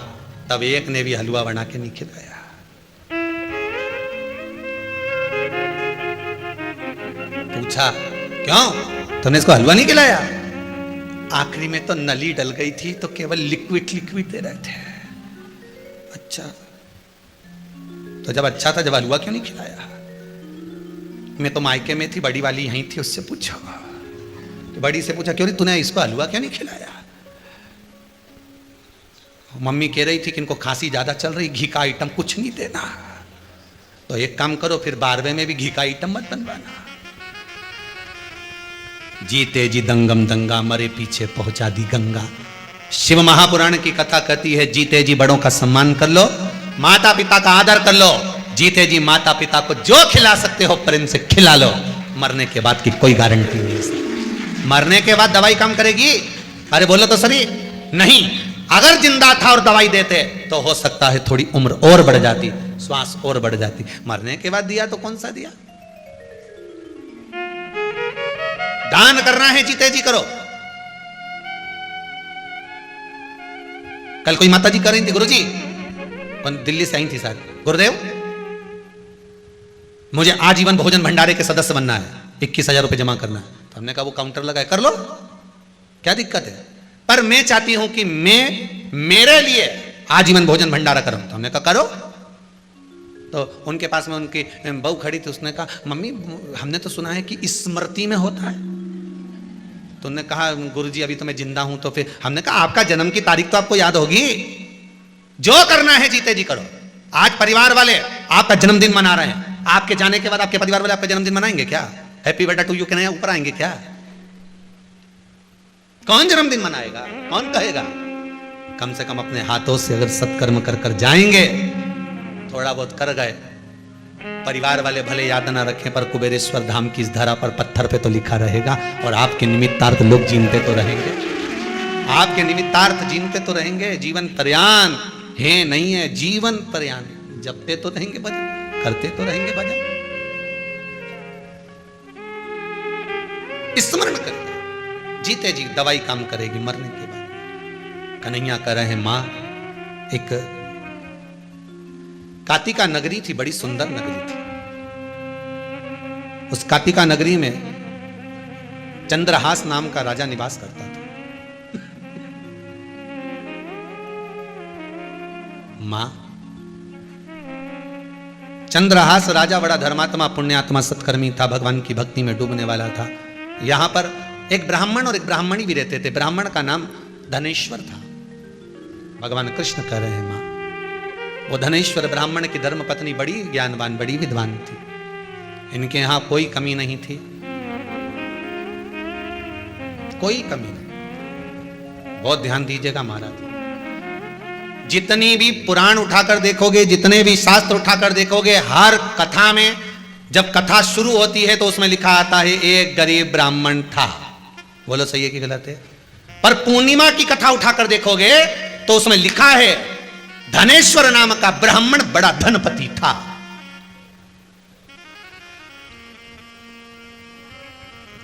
तब एक ने भी हलवा बना के नहीं खिलाया। पूछा क्यों? तुमने इसको हलवा नहीं खिलाया? आखिरी में तो नली डल गई थी तो केवल लिक्विड लिक्विड दे रहे थे। अच्छा, तो जब अच्छा था जब हलवा क्यों नहीं खिलाया? मैं तो मायके में थी, बड़ी वाली यहीं थी, उससे पूछा, तो बड़ी से पूछा क्यों नहीं तूने इसको हलवा क्यों नहीं खिलाया? मम्मी कह रही थी कि इनको खांसी ज्यादा चल रही, घी का आइटम कुछ नहीं देना। तो एक काम करो, फिर 12वें में भी घी का आइटम मत बनवाना। जीते जी दंगम दंगा, मरे पीछे पहुंचा दी गंगा। शिव महापुराण की कथा कहती है, जीते जी बड़ों का सम्मान कर लो, माता पिता का आदर कर लो। जीते जी माता पिता को जो खिला सकते हो प्रेम से खिला लो। मरने के बाद की कोई गारंटी नहीं। मरने के बाद दवाई काम करेगी? अरे बोलो तो सही। नहीं, अगर जिंदा था और दवाई देते तो हो सकता है थोड़ी उम्र और बढ़ जाती, श्वास और बढ़ जाती। मरने के बाद दिया तो कौन सा दिया? दान करना है, जीते जी करो। कल कोई माता जी कर रही थी, गुरुजी दिल्ली से आई थी सर, गुरुदेव मुझे आजीवन भोजन भंडारे के सदस्य बनना है, 21,000 रुपए जमा करना है। तो हमने कहा वो काउंटर लगा है, कर लो, क्या दिक्कत है? पर मैं चाहती हूं कि मैं मेरे लिए आजीवन भोजन भंडारा करूं। तो हमने कहा करो। तो उनके पास में उनकी बहू खड़ी थी, उसने कहा मम्मी हमने तो सुना है कि स्मृति में होता है। तो उन्होंने कहा गुरुजी अभी तो मैं जिंदा हूं। तो फिर हमने कहा आपका जन्म की तारीख तो आपको याद होगी, जो करना है जीते जी करो। आज परिवार वाले आपका जन्मदिन मना रहे हैं, आपके जाने के बाद आपके परिवार वाले आपका जन्मदिन मनाएंगे क्या? हैप्पी बर्थडे टू यू कहने ऊपर आएंगे क्या? कौन जन्मदिन मनाएगा? कौन कहेगा? कम से कम अपने हाथों से अगर सत्कर्म कर कर जाएंगे, थोड़ा बहुत कर गए, परिवार वाले भले याद ना रखें पर कुबेरेश्वर धाम की इस धरा पर पत्थर पे तो लिखा रहेगा। और आपके निमित्तार्थ लोग जीनते तो रहेंगे, आपके निमित्तार्थ जीनते तो रहेंगे। जीवन पर्यान है नहीं है, जीवन पर्यान। जपते तो रहेंगे भजन, करते तो रहेंगे भजन, स्मरण करेंगे। जीते जी दवाई काम करेगी मरने के बाद। कन्हैया कह रहे हैं मां, एक कातिका नगरी थी, बड़ी सुंदर नगरी थी। उस कातिका नगरी में चंद्रहास नाम का राजा निवास करता था। मां, चंद्रहास राजा बड़ा धर्मात्मा, पुण्यात्मा, सत्कर्मी था, भगवान की भक्ति में डूबने वाला था। यहां पर एक ब्राह्मण और एक ब्राह्मणी भी रहते थे। ब्राह्मण का नाम धनेश्वर था। भगवान कृष्ण कह रहे हैं मां, वो धनेश्वर ब्राह्मण की धर्म पत्नी बड़ी ज्ञानवान, बड़ी विद्वान थी। इनके यहां कोई कमी नहीं थी, कोई कमी नहीं। बहुत ध्यान दीजिएगा महाराज, जितनी भी पुराण उठाकर देखोगे, जितने भी शास्त्र उठाकर देखोगे, हर कथा में जब कथा शुरू होती है तो उसमें लिखा आता है एक गरीब ब्राह्मण था। बोलो सही है कि गलत है? पर पूर्णिमा की कथा उठाकर देखोगे तो उसमें लिखा है धनेश्वर नाम का ब्राह्मण बड़ा धनपति था।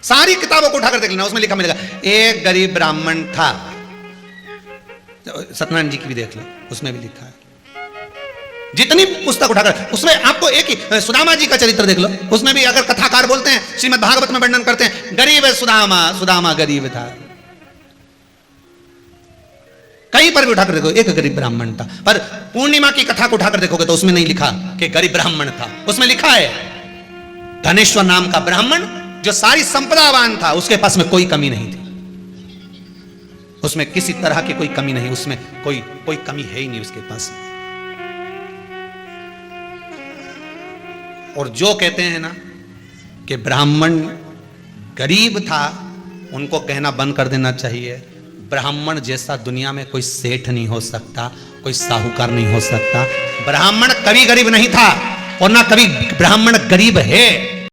सारी किताबों को उठाकर देख लेना, उसमें लिखा मिलेगा एक गरीब ब्राह्मण था। सत्यनारायण जी की भी देख लो, उसमें भी लिखा है। जितनी पुस्तक उठाकर उसमें आपको एक ही सुदामा जी का चरित्र देख लो, उसमें भी अगर कथाकार बोलते हैं, श्रीमद् भागवत में वर्णन करते हैं गरीब है सुदामा, सुदामा गरीब था। कहीं पर भी उठाकर देखो एक गरीब ब्राह्मण था। पर पूर्णिमा की कथा को उठाकर देखोगे तो उसमें नहीं लिखा कि गरीब ब्राह्मण था, उसमें लिखा है धनेश्वर नाम का ब्राह्मण जो सारी संपदावान था, उसके पास में कोई कमी नहीं थी, उसमें किसी तरह की कोई कमी नहीं, उसमें कोई कमी है ही नहीं उसके पास। और जो कहते हैं ना कि ब्राह्मण गरीब था, उनको कहना बंद कर देना चाहिए। ब्राह्मण जैसा दुनिया में कोई सेठ नहीं हो सकता, कोई साहूकार नहीं हो सकता। ब्राह्मण कभी गरीब नहीं था और ना कभी ब्राह्मण गरीब है।